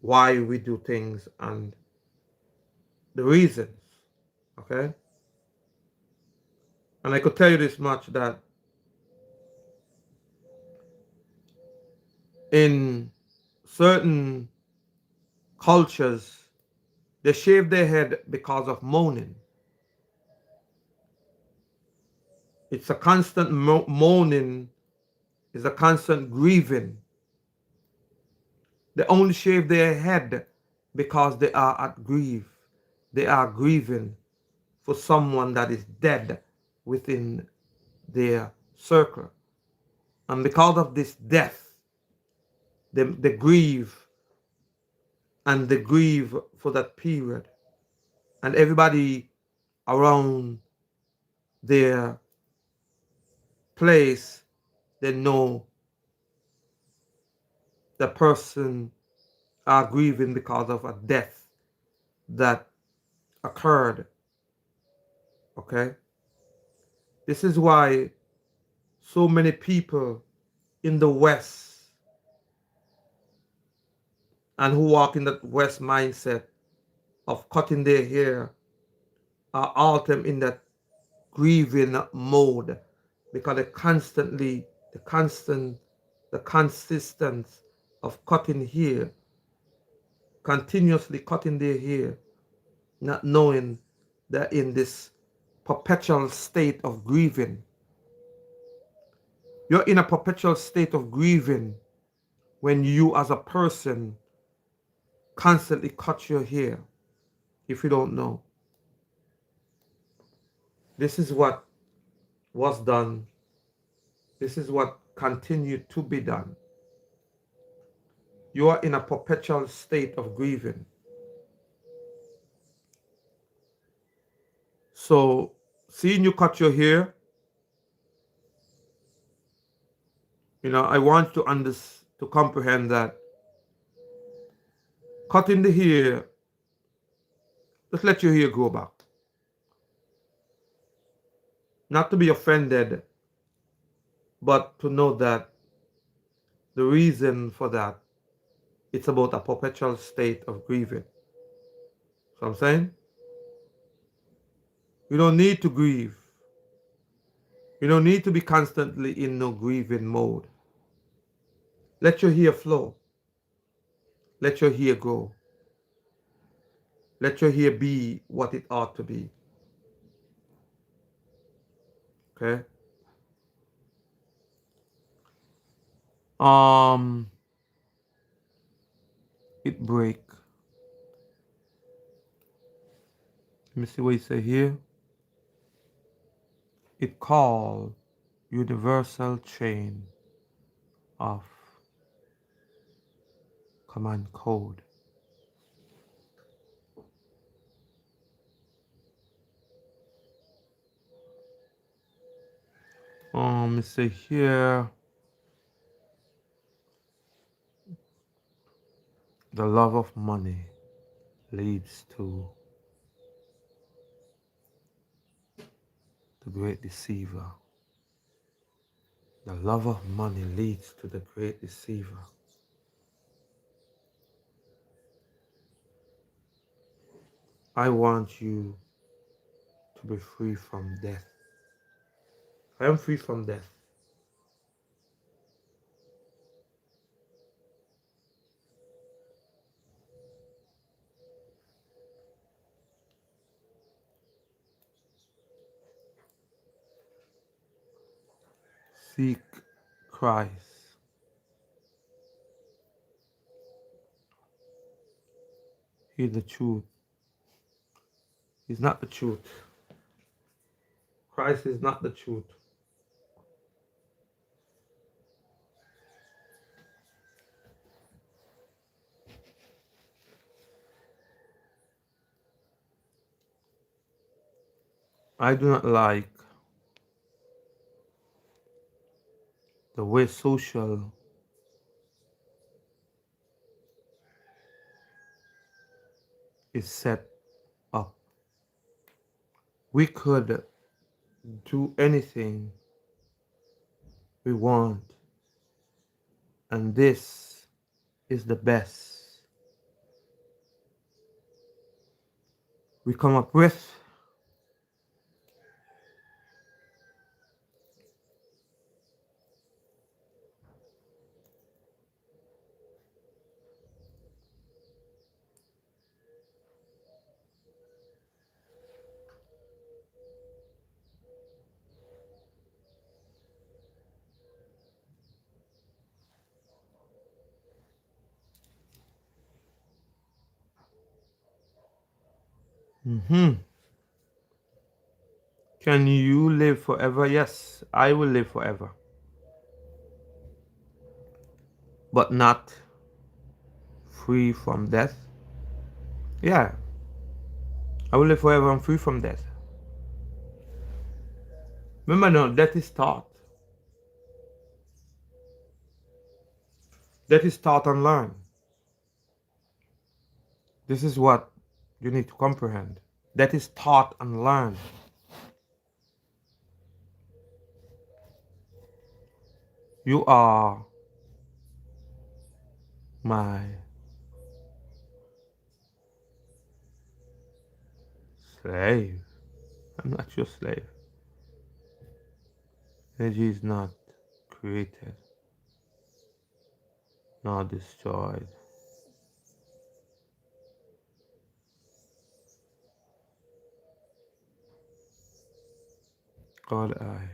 why we do things and the reasons. Okay? And I could tell you this much, that in certain cultures, they shave their head because of mourning. It's a constant mourning, it's a constant grieving. They only shave their head because they are at grief. They are grieving for someone that is dead within their circle. And because of this death, they grieve, and they grieve for that period. And everybody around their place, they know the person are grieving because of a death that occurred. Okay? This is why so many people in the West, and who walk in that West mindset of cutting their hair, are all them in that grieving mode, because the consistence of cutting hair, continuously cutting their hair, not knowing they're in this perpetual state of grieving. You're in a perpetual state of grieving when you as a person constantly cut your hair. If you don't know, this is what was done. This is what continued to be done. You are in a perpetual state of grieving. So, seeing you cut your hair, I want to to comprehend that cutting the hair, just let your hair grow back. Not to be offended But to know that the reason for that, it's about a perpetual state of grieving. So I'm saying, you don't need to grieve. You don't need to be constantly in no grieving mode. Let your hair flow. Let your hair grow. Let your hair be what it ought to be. Okay? Um, it break. Let me see what you say here. It call universal chain of command code. Let me see here. The love of money leads to the great deceiver. The love of money leads to the great deceiver. I want you to be free from death. I am free from death. Seek Christ. He's the truth. He's not the truth. Christ is not the truth. I do not like the way social is set up. We could do anything we want, and this is the best we come up with. Can you live forever? Yes, I will live forever, but not free from death. Yeah, I will live forever and free from death. Remember now, death is taught. Death is taught and learned. This is what you need to comprehend. That is taught and learned. You are my slave. I'm not your slave. Energy is not created nor destroyed. God I.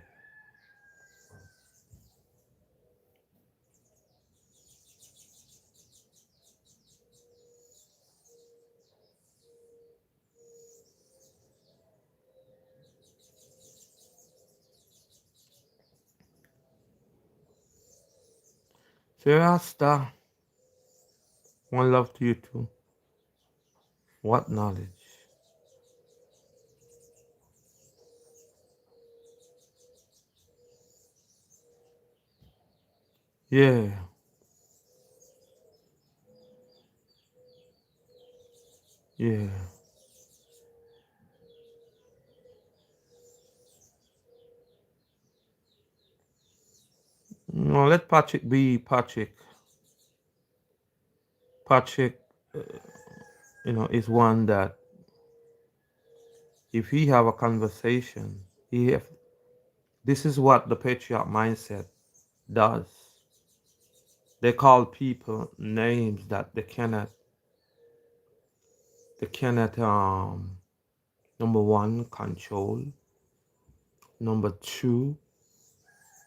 Rasta, one love to you too. What knowledge? Yeah, yeah. let Patrick be Patrick. Patrick, is one that if he have a conversation, he have, this is what the patriarch mindset does. They call people names that they cannot number one, control. Number two,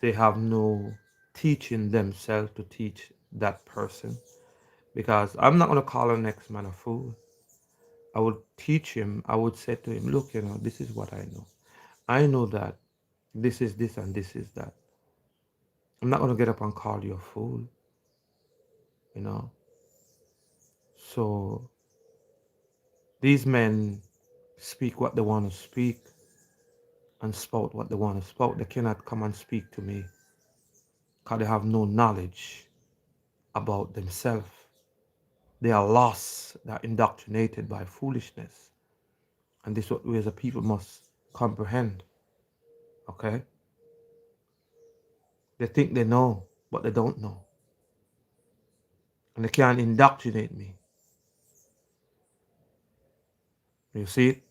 they have no teaching themselves to teach that person. Because I'm not going to call the next man a fool. I would teach him, I would say to him, look, this is what I know. I know that this is this and this is that. I'm not going to get up and call you a fool, you know. So these men speak what they want to speak and spout what they want to spout. They cannot come and speak to me because they have no knowledge about themselves. They are lost, they are indoctrinated by foolishness. And this is what we as a people must comprehend. Okay? They think they know, but they don't know. And they can't indoctrinate me. You see it?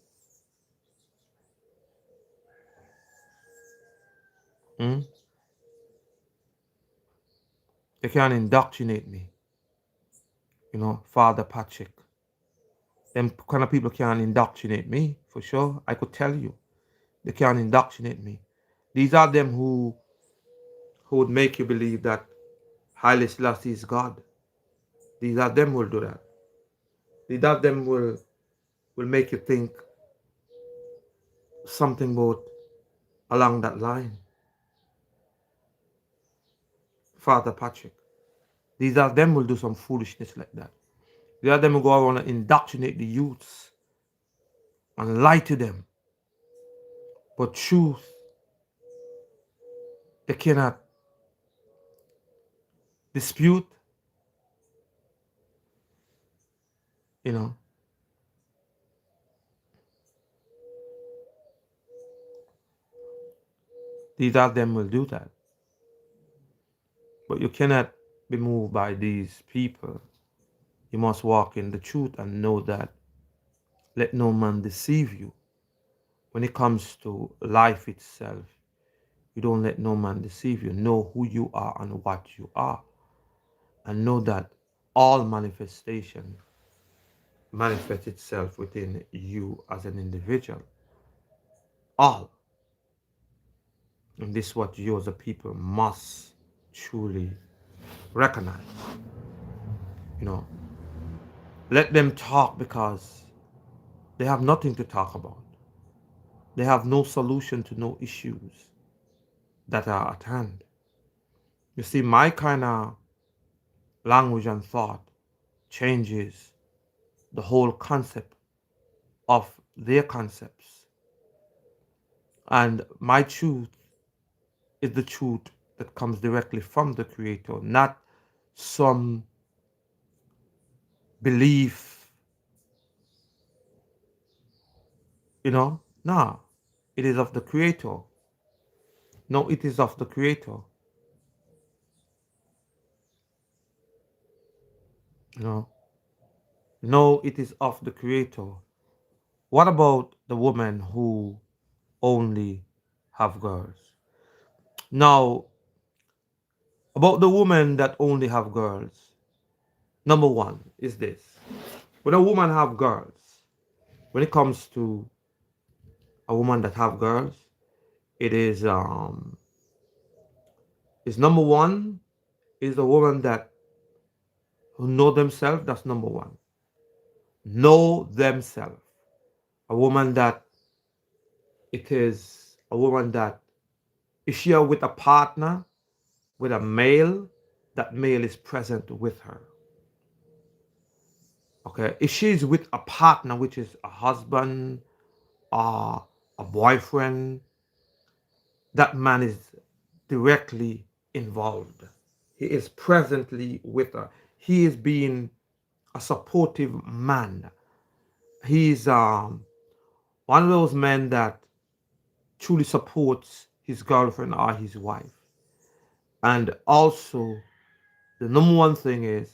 Hmm? They can't indoctrinate me. Father Patrick. Them kind of people can't indoctrinate me, for sure. I could tell you. They can't indoctrinate me. These are them who would make you believe that Haile Selassie is God. These are them who will do that. These are them will make you think something about along that line. Father Patrick. These are them will do some foolishness like that. These are them who go around and indoctrinate the youths and lie to them. But truth, they cannot dispute, you know. These are them will do that. But you cannot be moved by these people. You must walk in the truth and know that let no man deceive you. When it comes to life itself, you don't let no man deceive you. Know who you are and what you are. And know that all manifestation manifests itself within you as an individual. All. And this is what you as a people must truly recognize. You know, let them talk because they have nothing to talk about. They have no solution to no issues that are at hand. You see, my kind of language and thought changes the whole concept of their concepts. And my truth is the truth that comes directly from the Creator, not some belief, No, it is of the Creator. No, it is of the Creator. You know, no, it is of the Creator. What about the woman who only have girls? Now, about the women that only have girls, number one is this. When a woman have girls, when it comes to a woman that have girls, it is number one is the woman that who know themselves. That's number one. Know themselves. A woman that it is a woman that is she with a partner, with a male, that male is present with her. Okay, if she's with a partner, which is a husband or a boyfriend, that man is directly involved. He is presently with her. He is being a supportive man. He's one of those men that truly supports his girlfriend or his wife. And also, the number one thing is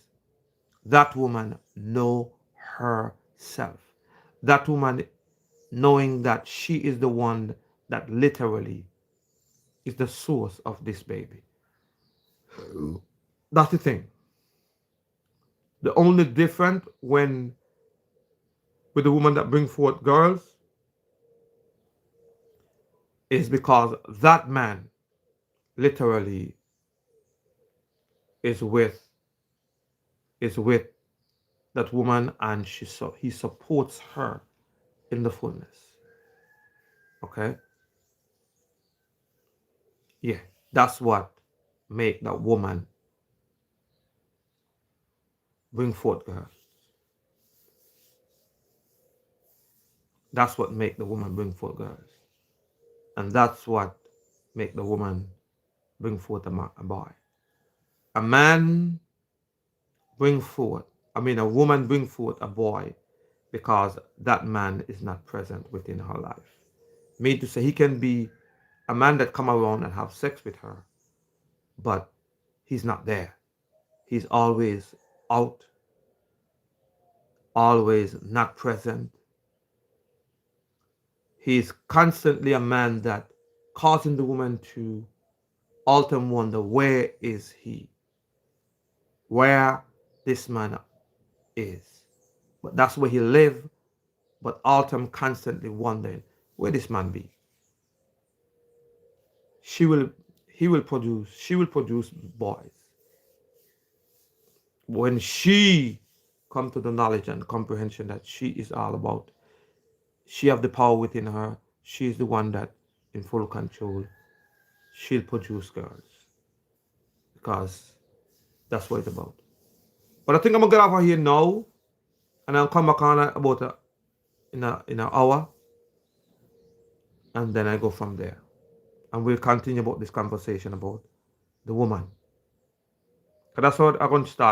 that woman know herself. That woman knowing that she is the one that literally is the source of this baby. That's the thing. The only different when with the woman that bring forth girls is because that man literally is with is with that woman, and he supports her in the fullness. Okay? Yeah, that's what make that woman bring forth girls. That's what make the woman bring forth girls. And that's what make the woman bring forth a boy. A man bring forth, a woman bring forth a boy because that man is not present within her life. Mean to say he can be a man that come around and have sex with her, but he's not there. He's always out, always not present. He's constantly a man that causing the woman to often wonder, where is he? Where this man is. But that's where he live, but Autumn constantly wondering, where this man be? She will she will produce boys. When she come to the knowledge and comprehension that she is all about, she have the power within her, she is the one that in full control, she'll produce girls. Because that's what it's about. But I think I'm gonna get off of here now, and I'll come back on about in an hour, and then I go from there, and we'll continue about this conversation about the woman. Because that's what I'm going to start